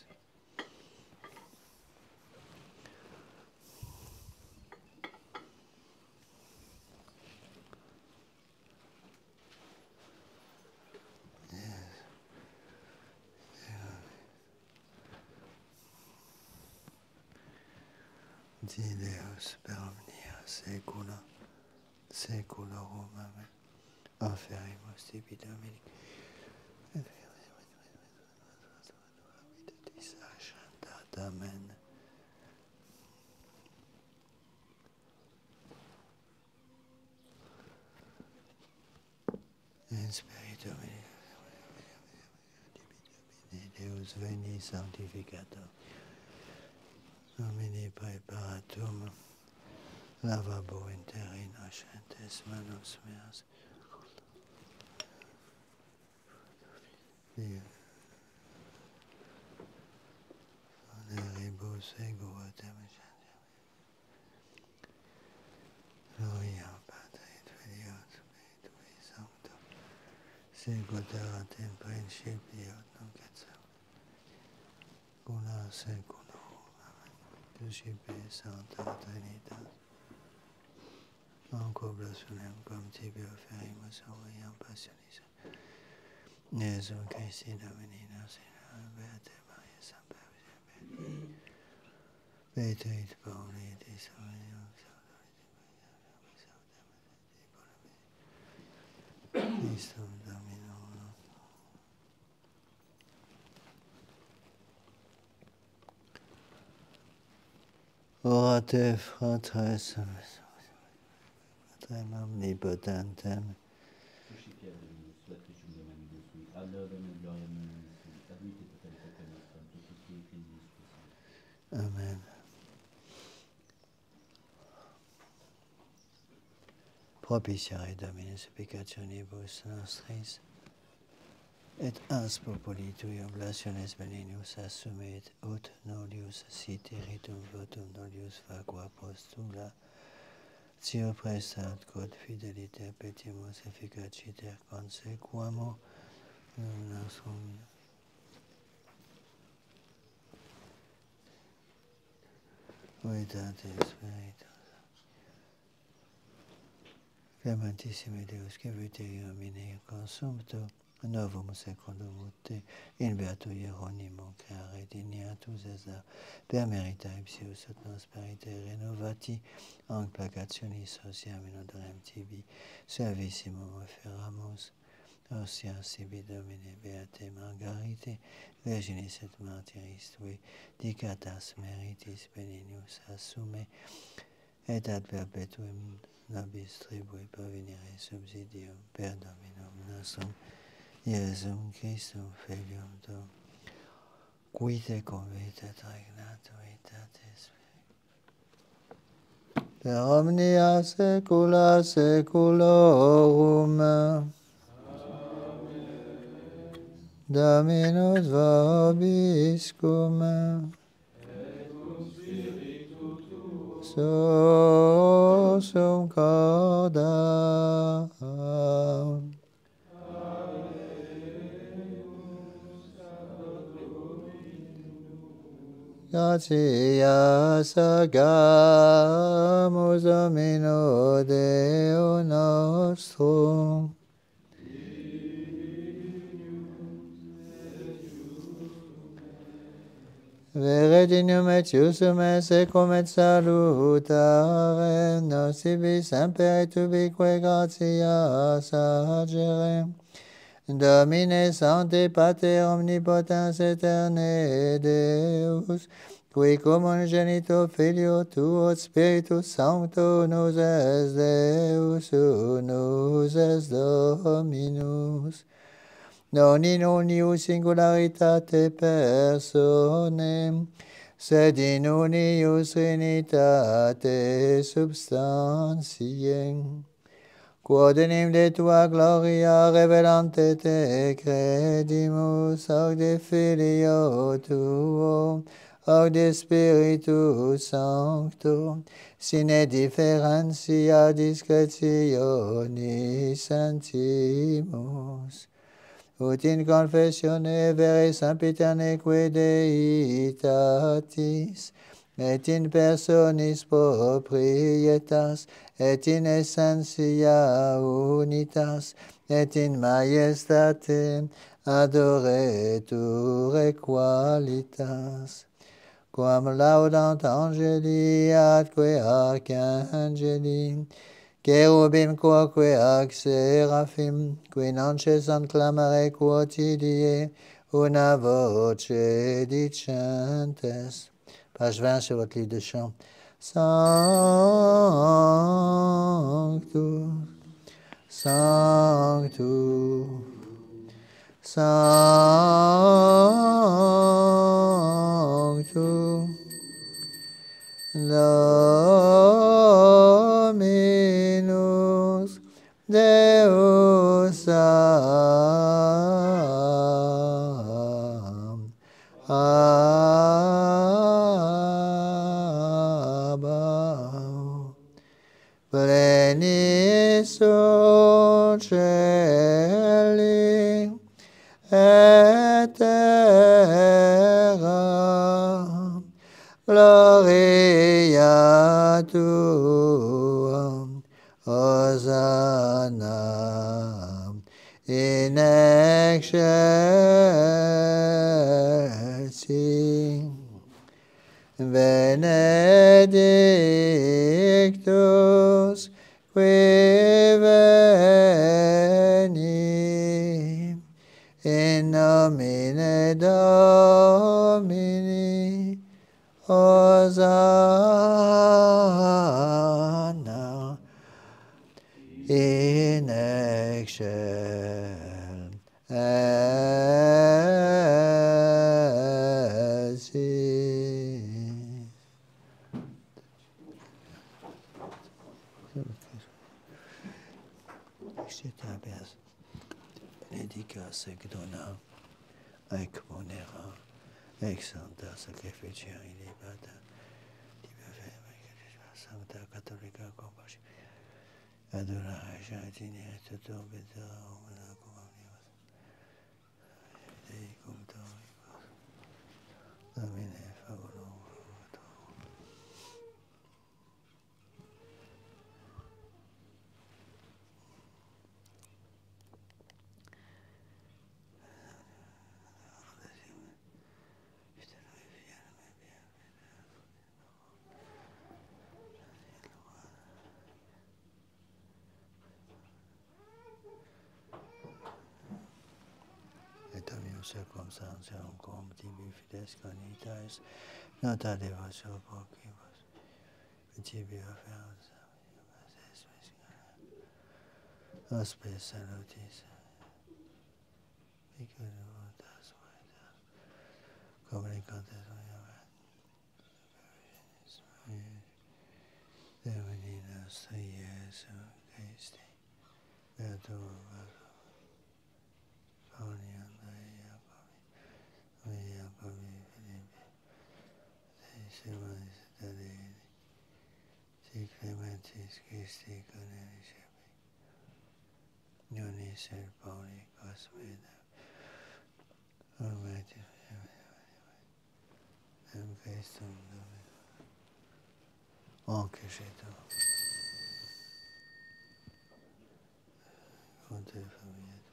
Deus per omnia saecula saeculorum. Amen. Offerimus tibi Domini. Amen. In spiritu Deus veni sanctificator. Domini praeparatum lavabo interi nascentes manus meas. Oneribus ego autem Gloria Patri et Filio et Spiritui Sancto, sicut erat in principio et nunc et semper, una saeculorum. Amen. Suscipe Sancta Trinitas, anco blasphemem cum tibi offerimus auream passionis, Iesum Christi Domini nos in Beate Maria Semper, Betuit Pauli, Christum Domino. Orate fratres, patrem omnipotentem, Suscipiat Dominus, latricium Dominus, sui, adeo Dominus gloria Dominus, sui, aduite totalitate nostra, tutti figli sposi. Amen. Propitiare Dominus peccationibus nostris, et as populi tui oblationes benignus assumit, ut nolius sit iritum votum nolius vaqua postula, Cio prestat quod fideliter petimus efficaciter consequamo, nostrum Veritate Spiritus. Clementissime Deus, que viterium in consumpto, novum secundum te, in beato Hieronimo, creare dignatus esa, per merita ipsius ut nos perite renovati, ang placationis osiam in odorem tibi, servissimum offeramus, ossia sibi Domine beate Margarite, Virginis et martyris tui, dicatas meritis benignus assume, et ad perpetuum nobis tribui provenire subsidium per Dominum nostrum, Iesum Christum Filium Tuum, qui te convitet regnat veritate Spiritus. Per omnia saecula saeculorum. Dominus vobiscum. Sosum corda. Gratias agamus Domino Deo nostrum. Vere dignum et iusum et secum et salutarem, nos ibi semper et ubique gratias agere. Domine Sancte Pater omnipotens eterne Deus, qui cum unigenitur Filio Tuo Spiritus Sancto nous es Deus unus es Dominus, non in unius singularitate personae, sed in unius trinitate substantiae, quod enim de tua gloria revelante te credimus, hoc de Filio Tuo, hoc de Spiritus Sancto, sine differentia discretionis sentimus, ut in confessione vere sempiterneque Deitatis, et in personis proprietas, et in essentia unitas, et in majestate adoretur qualitas, quam laudant angeli atque archangeli, cherubim quoque ac seraphim, qui non cessant clamare quotidie, una voce dicentes. Page 20 sur votre livre de chant. Sanctus, Sanctus, Sanctus, Dominus Deus plenis celi et terra, gloria tua, Hosanna in excelsis. benedictus qui veni in nomine Domini Hosanna in excelsis. Benedicas ec dona, ec monera, ec sancta sacrificia in libata, Sancta Catholica Compassion, Adora Shaitini et Tuto Beta Omena Comanios, Dei Comto, Domine Favolum. Circumstantium cum tibi fides conitais, nota devocio vocibus, principio feus, hospes salutis, viculutas voitas, communicantes Domini nostri Iesu Christi, beatus Paulian Jacobi Filippi, Dei Simonis Italiani, Si Clementis Christi Cornelis Epi, Ionis et Pauli Cosmeda, Almighty Dem Christum Domino, anche ceto, Conte Familie,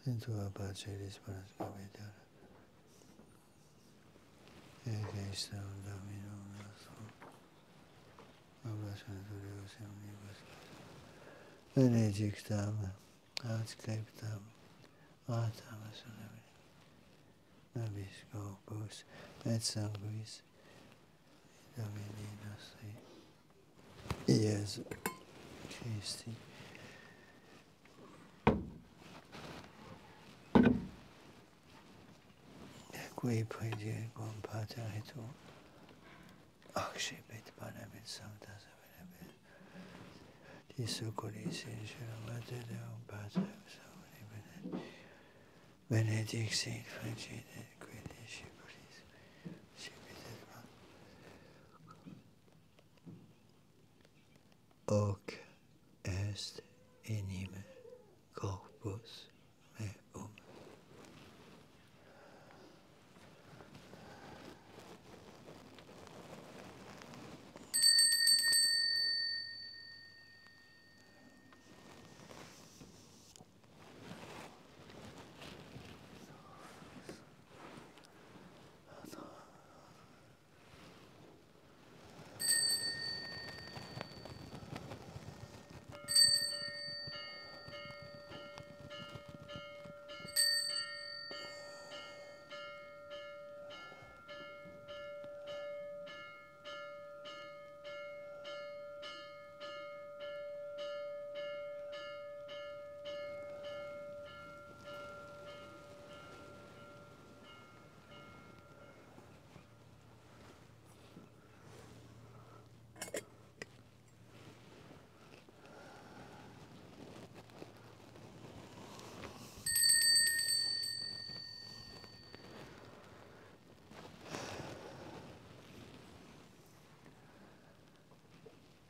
in tua pace disponas capitare, e Christum Domino nostro, Abrasatorius et omnibus, benedictam, adscriptam, atam solemne, nobis corpus et sanguis, Domini nostri, Iesu Christi, qui predie quam pater et tu, accipit panem in sancta sapientia, ti succulis in cielo Mater Deum Pater, benedicit frigide, qui discipulis, discipit et hoc est inime corpus meum.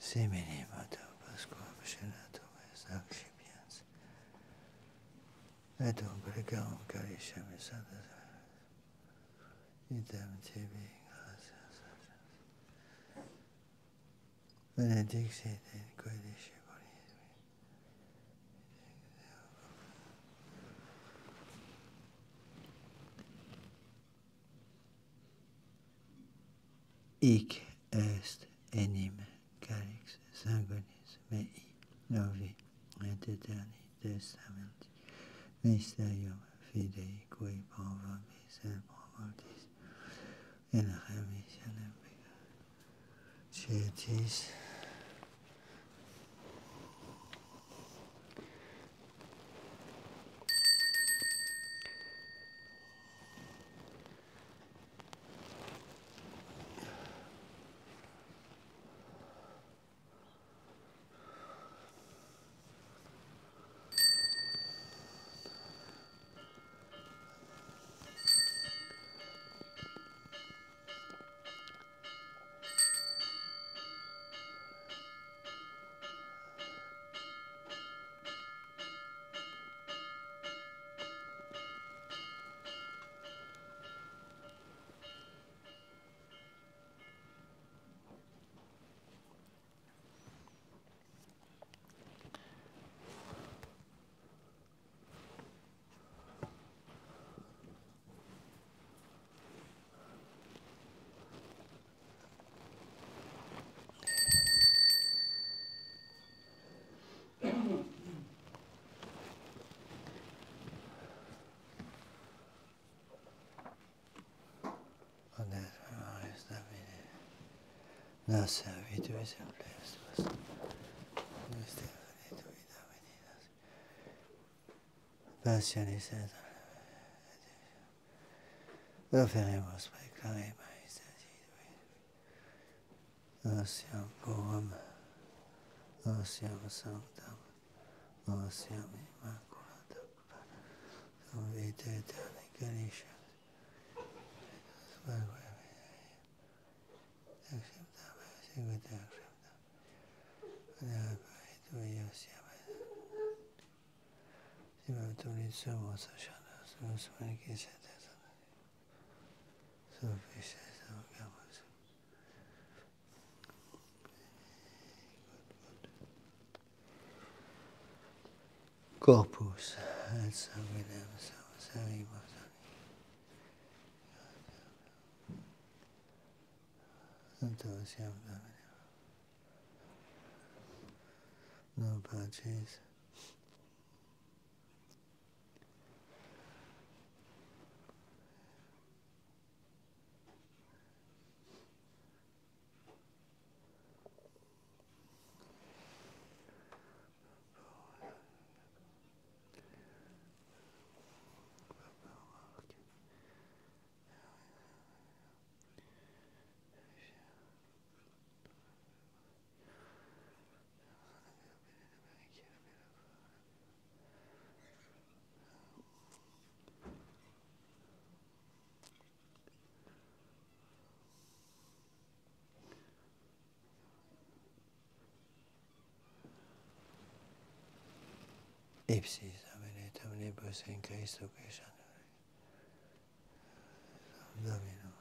Semini mater Pasqua Passionatum est accipiens, et pregam carissime Santa idem tibi gratias, benedictit in quae discipulis, hic est enim calix sanguinis mei novi et aeterni testamenti mysterium fidei cui pro vobis et pro mortis in remissionem peccatis Nos servituis et blessus, passionis et offeremus preclare majestate, osiam purum, osiam sanctam, osiam immaculatum, vita aeterna carisce, corpus et sanguinem servimus Antosiam Domine no pacis ipsis amenet omnibus in Christo Christianum Dominum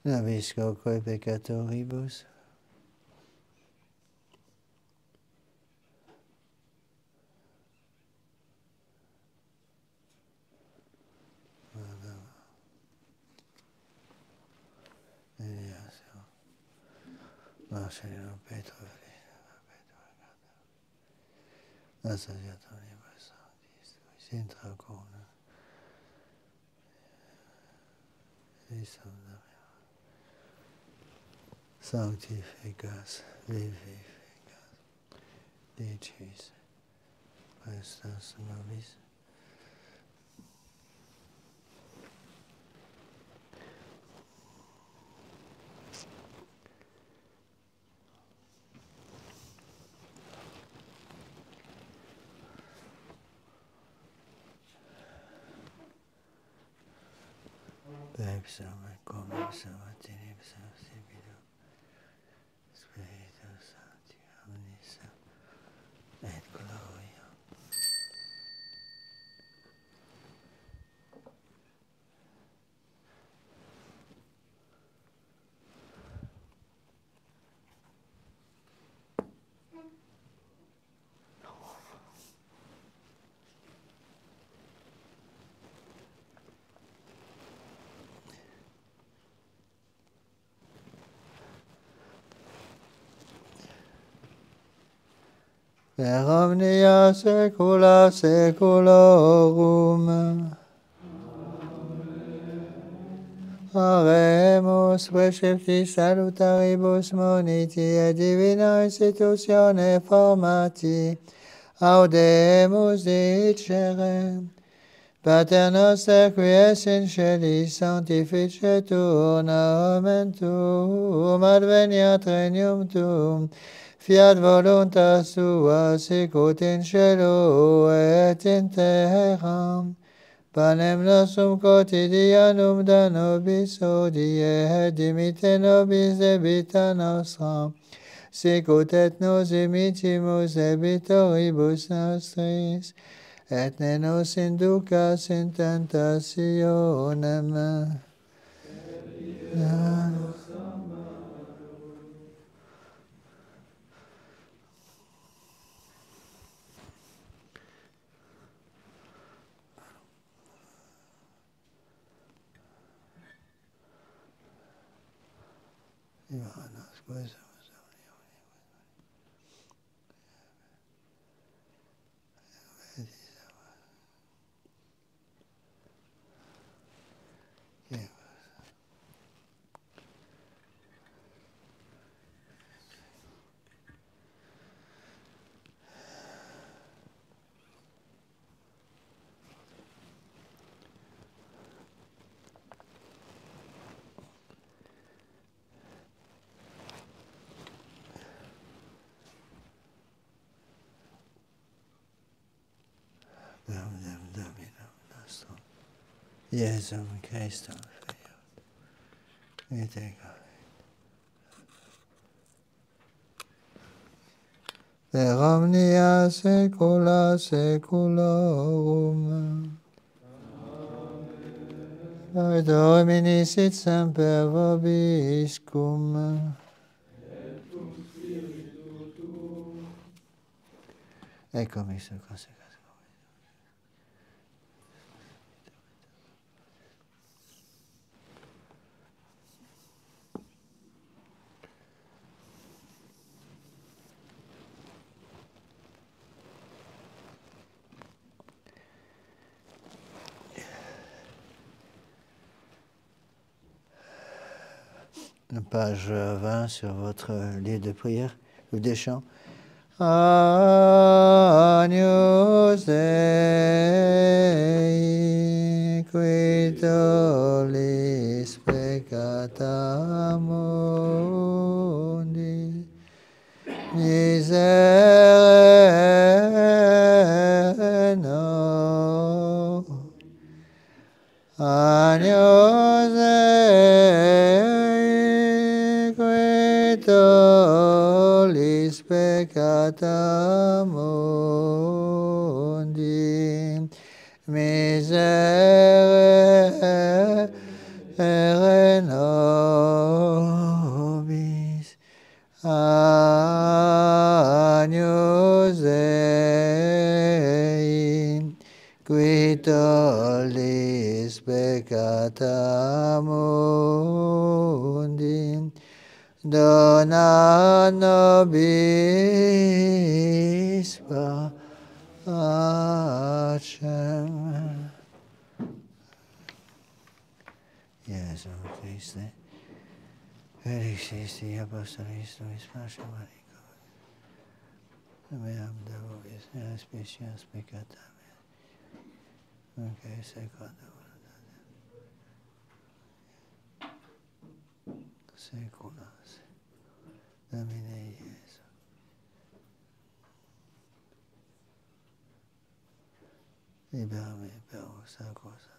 nabisco coi peccatoribus Marcelino Petro Associatoni Sanctis Sintra Cona Sanctificas Vivificas Dicis Christus Nobis Ipsum et cum ipsum et in ipsum sibido Spiritus Sancti omnissa et gloria per omnia saecula saeculorum. Oremus precepti salutaribus moniti et divina institutione formati, audemus dicere. Pater noster qui es in celis, sanctificetur nomen tuum, adveniat regnum tuum, fiat voluntas tua, sicut in cielo et in terra. Panem nostrum quotidianum da nobis hodie, et dimitte nobis debita nostra, sicut et nos dimittimus debitoribus nostris, et ne nos inducas in tentationem. Dominum nostrum, Iesum Christum, et per omnia saecula saeculorum. Amen. Domini sit semper vobiscum. Eccomi su cose. Page 20 sur votre livre de prière, livre des chants. Agnus Dei, qui tollis peccata mundi, miserere no. Agnus Dei, qui tollis peccata mundi, miserere nobis. Agnus Dei, qui tollis peccata mundi, dona nobis pacem. Iesum Christe, felix apostolis tuis pacem marico, meam de vobis, species peccata mea, okay, seconda saecula Domine Iesu. Libera me per questa cosa.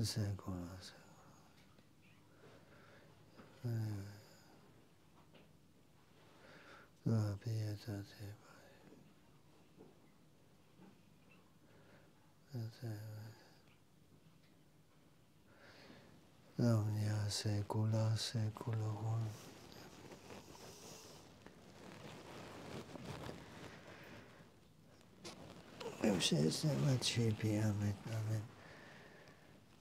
Secola. Tua pietate, omnia saecula saeculorum. Amen.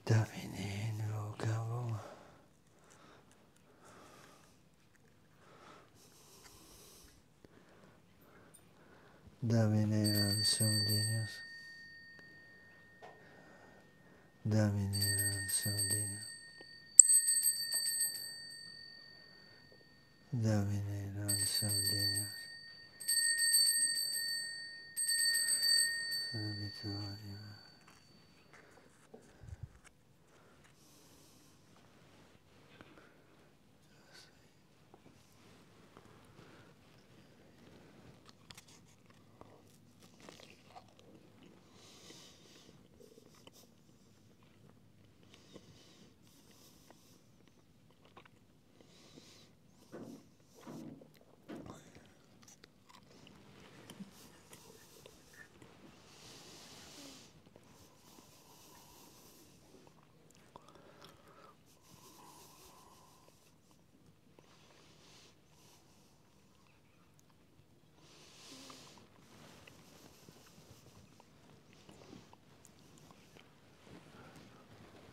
Domine nous cavons. Domine non sum Deus. Domine non sum Deus. Domine non sum Deus. Salvitorium.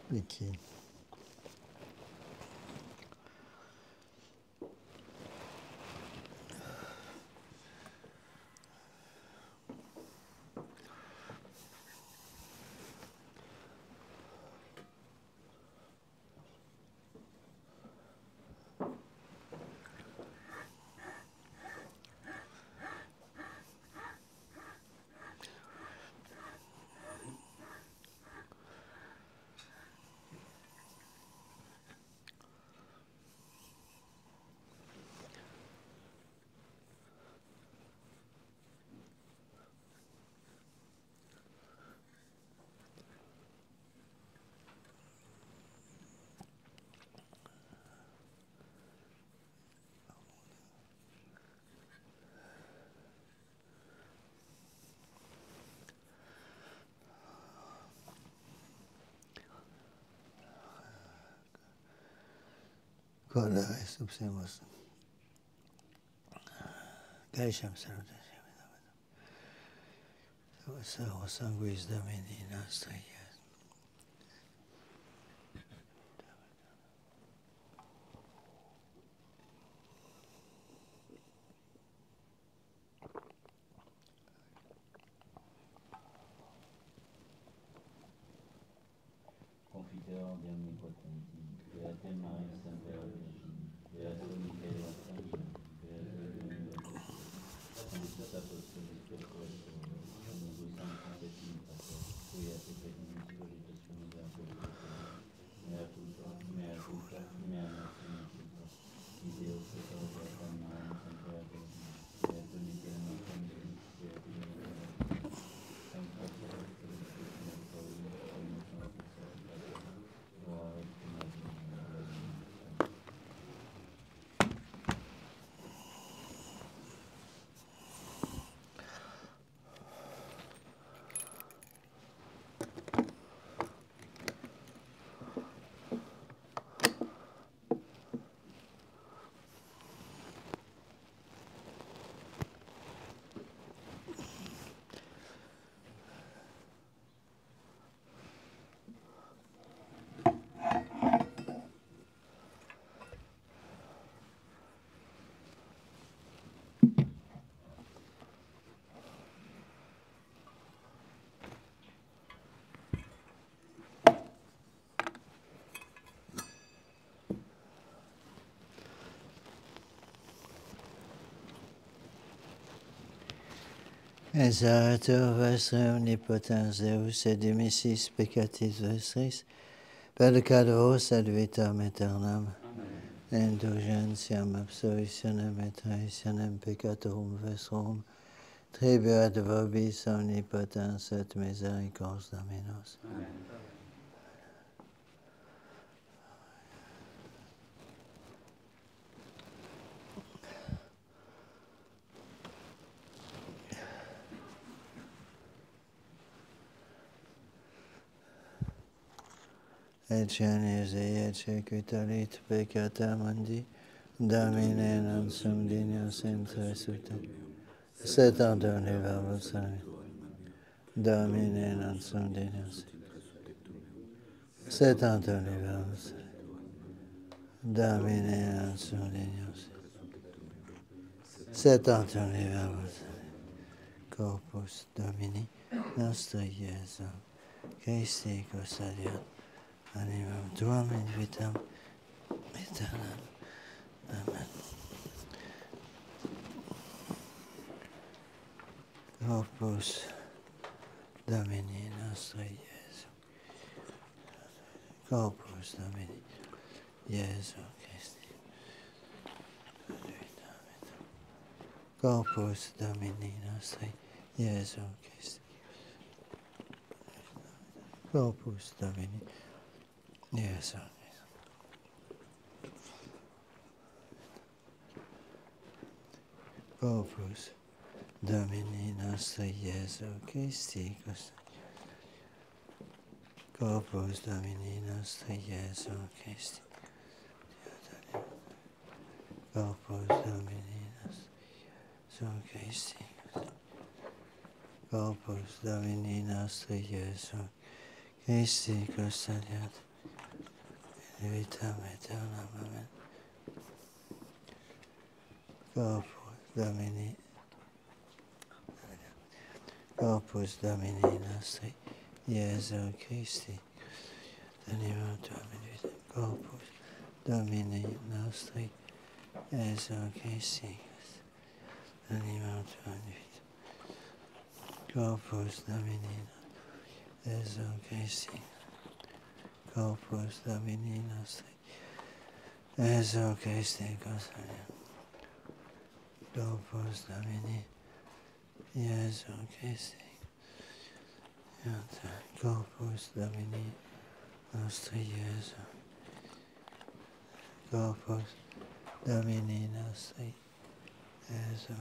Vicky. Kodare subsimus. Gaisham salutatim. Servo sanguis Domini nostri. Confiteur di onnipotenti, Beate Maria Sempre Vergine, Beato Michele Arcangelo, Beato l'Università, Sanctus Apostolis Perpetuus, Omnibus Sanctus et Imitator, Quiat et Petitis Cogitationes Apostoli, Mea culpa, mea culpa, mea nationalita, Ideo Peter Beata Maria Sempre Vergine, Beato Michele Arcangelo, Beato l'Università, Sanctus Apostolis Perpetuus, Exaretur vestre omnipotens Deus et dimissis peccatis vestris, perdicador ad vitam aeternam, indulgentiam absolutionem et traitionem peccatorum vestrum, tribuat vobis omnipotens et misericords Dominus. Etianis ece quitalit peccata mundi, Domine non sum dignos intra sutem, sed ordone verbus Domine non sum dignos. C'est un univers. Domine Sunius. C'est un univers. Corpus Domini nostro Iesu, Christi custodiat animam tuam in vitam aeternam. Amen. Corpus Domini nostro Iesu, Corpus Domini Iesu Christi, Corpus Domini nostri Iesu Christi, Corpus Domini Iesu Christi. Corpus Domini nostri Iesu Christi, Corpus Domini nostri Iesu Christi, Corpus Domini nostri Iesu Christi, Corpus Domini nostri Iesu Christi custodiat in vitam aeternam. Amen. Corpus Domini nostri Iesu Christi, animam tuam in vitam. Corpus Domini nostri Iesu Christi, animam tuam in vitam. Corpus Domini Iesu Christi, Corpus Domini nostri Iesu Christi, Corpus Domini Iesu Christi, Corpus Domini nostri Iesu, Corpus Domini nostri Iesu,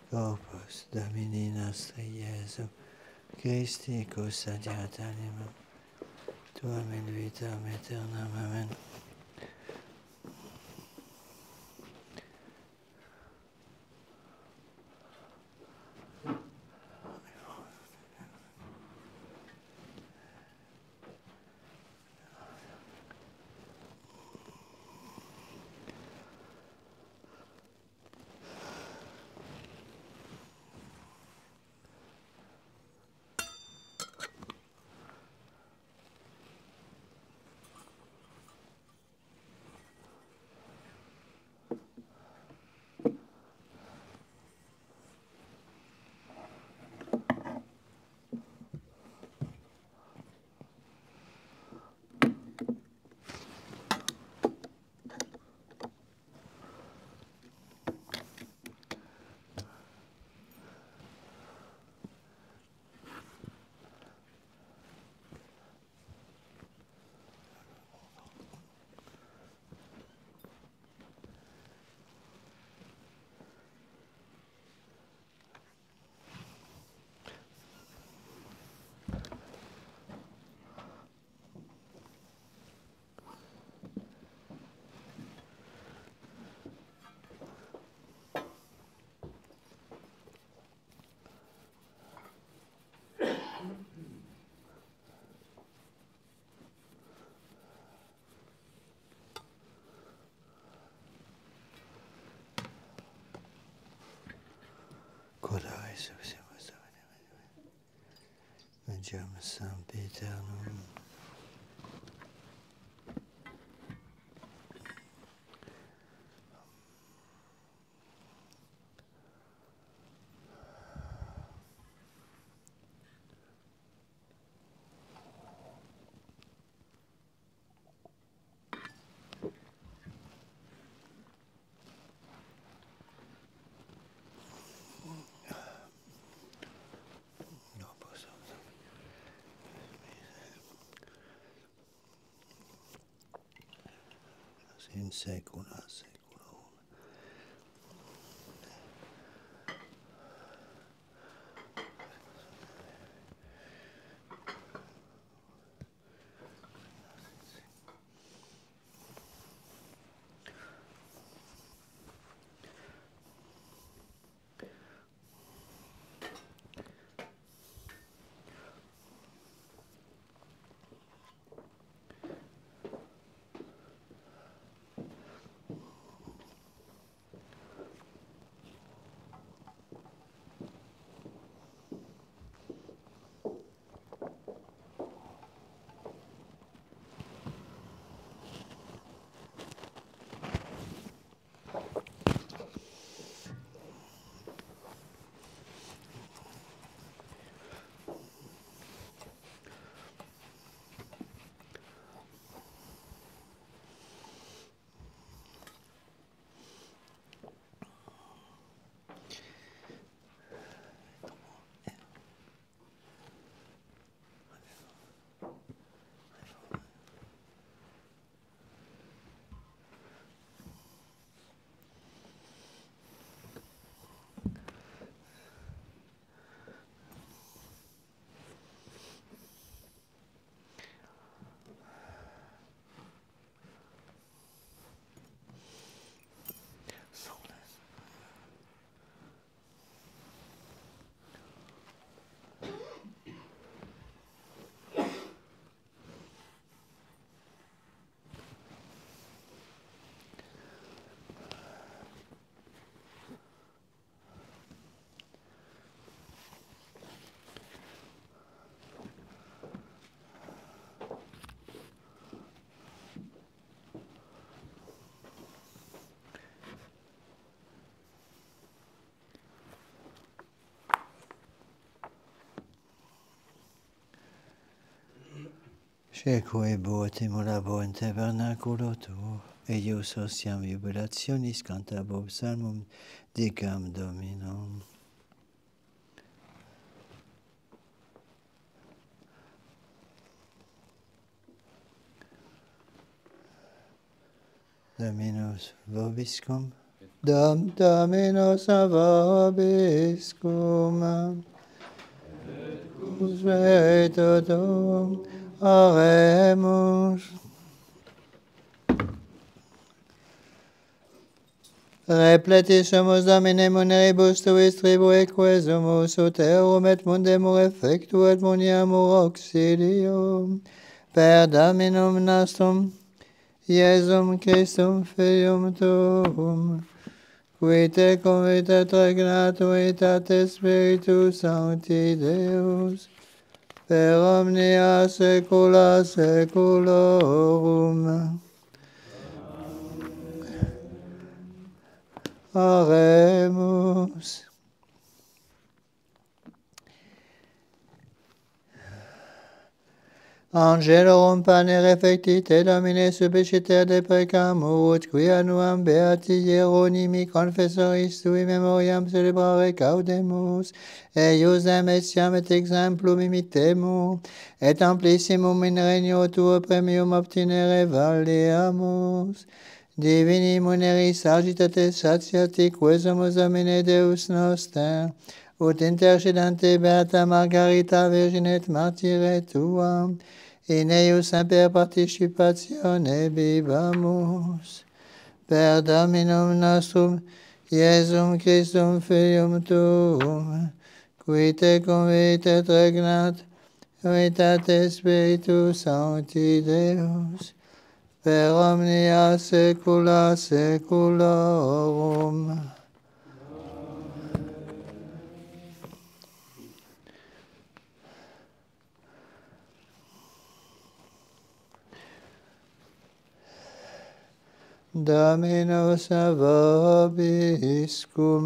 Corpus Domini nostri Iesu Christi custodiat animam tuam in vitam aeternam. Amen. Codai subsimus Mangiam sempiternum. In secula seculorum. Ceque botim labo in tabernaculo tuo, eius ostiam jubilationis cantabo psalmum dicam Dominum. Dominus vobiscum. Dominus vobiscum. Spiritu oremus. Repletissumus Domine muneribus tuis tribue quesumus ut eum et mundemur effectu et muniamur auxilium. Per Dominum nostrum, Iesum Christum Filium Tuum, qui te convita regnat unitate Spiritus Sancti Deus, per omnia saecula saeculorum. Oremus. Angelorum pane refectite Domine subiciter de precamur, ut quia nuam beati Hieronimi confessoris tui memoriam celebrare caudemus, eiusem etiam et exemplum imitemu, et amplissimum in regno tuo premium obtinere valeamus. Divini muneris agitate satiati quesumus Domine Deus noster, ut intercedante beata Margarita Virginet martyre tuam, in eius semper participatione vivamus. Per Dominum nostrum, Iesum Christum Filium Tuum, qui te convitet regnat unitate Spiritus Sancti Deus, per omnia saecula saeculorum. Dominus vobiscum.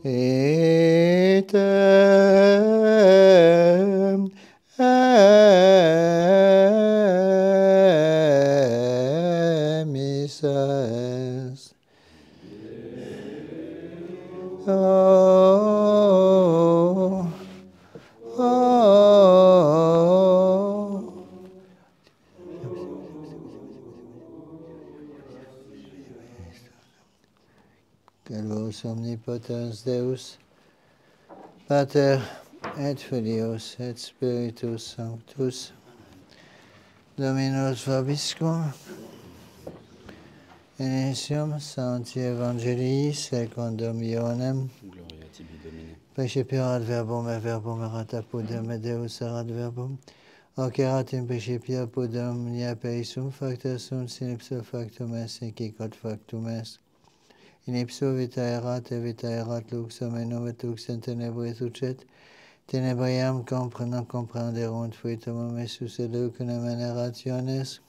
Item emissa est. Salvos omnipotens Deus, Pater et Filius et Spiritus Sanctus, Dominus vobiscum, initium Sancti Evangelii secundum Ionem, Gloria tibi, Domine. Praecipiat verbum et verbum erat apudum et Deus erat verbum, hoc erat in principio apudum nia peissum facta sunt sin ipso factum est et hic quod factum est. In ipso vita erat et vita erat lux hominum et lux in tenebris ucet, tenebriam non comprenderunt fuitum essus et lucunum generationes.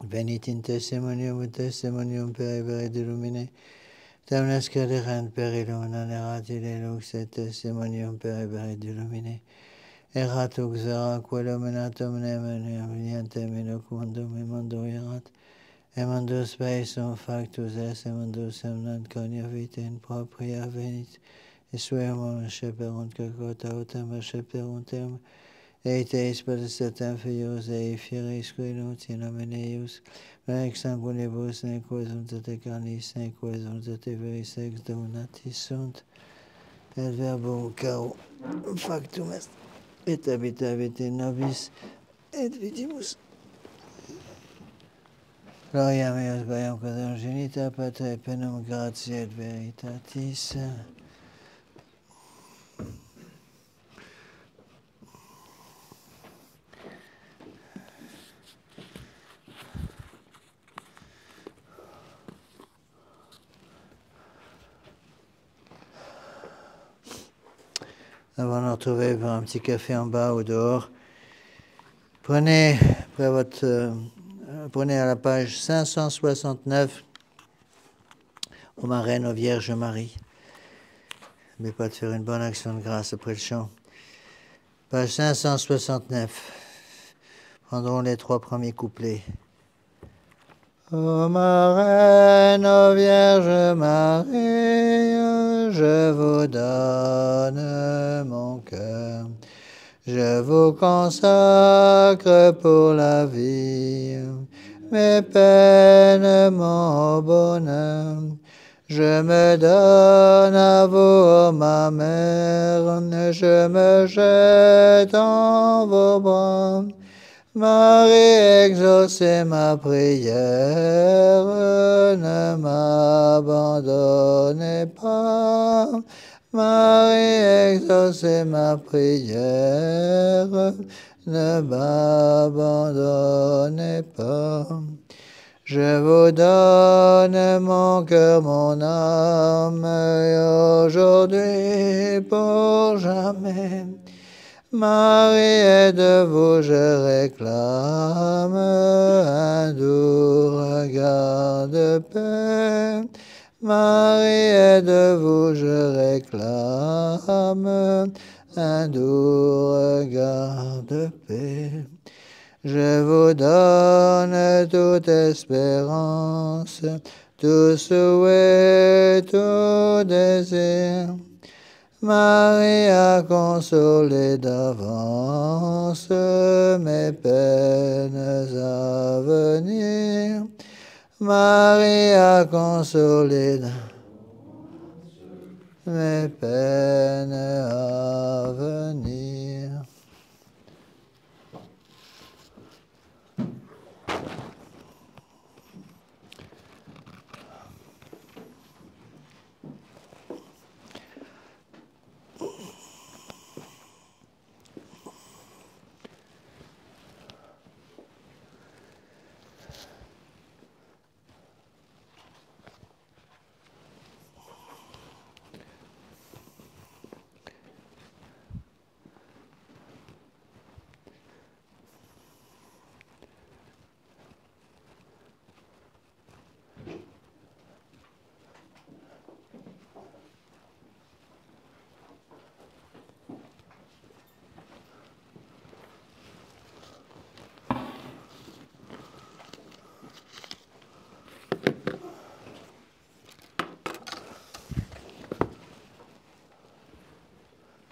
Venit in testimonium et testimonium peribere de lumine, temnes caderent per illumina erati de lux et testimonium peribere de lumine. Erat uxera quo illuminatum nemenium nientem in hoc mundum in mundo erat, et mundus peissum factus est, et mundus non cognovit in propria venit, et suum sceperunt cacota autem sceperunt eum, et eis potestatem Filius ei fieris qui nunc in nomine eius, ex sanguinibus neque sunt et carnis, neque sunt et viris ex donatis sunt, et verbum caro factum est, et habitavit in nobis, et vidimus. Gloria meus, gloriam quod genita, Patre, penum gratiae et veritatis. Avant de nous retrouver pour un petit café en bas ou dehors, prenez à la page 569 au Marraine aux Vierges Marie. N'oubliez pas de faire une bonne action de grâce après le chant. Page 569. Prendrons les 3 premiers couplets. Ô ma reine, ô Vierge Marie, je vous donne mon cœur. Je vous consacre pour la vie, mes peines, mon bonheur. Je me donne à vous, ô ma mère, je me jette en vos bras. Marie, exaucez ma prière, ne m'abandonnez pas. Marie, exaucez ma prière, ne m'abandonnez pas. Je vous donne mon cœur, mon âme, et aujourd'hui pour jamais. Marie, de vous je réclame un doux regard de paix. Marie, de vous je réclame un doux regard de paix. Je vous donne toute espérance, tout souhait, tout désir. Marie a consolé d'avance mes peines à venir. Marie a consolé mes peines à venir.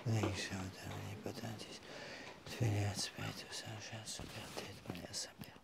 Benedictum Domini potentis, Filii et Spiritus Sanctus, super te, Maria Sancta.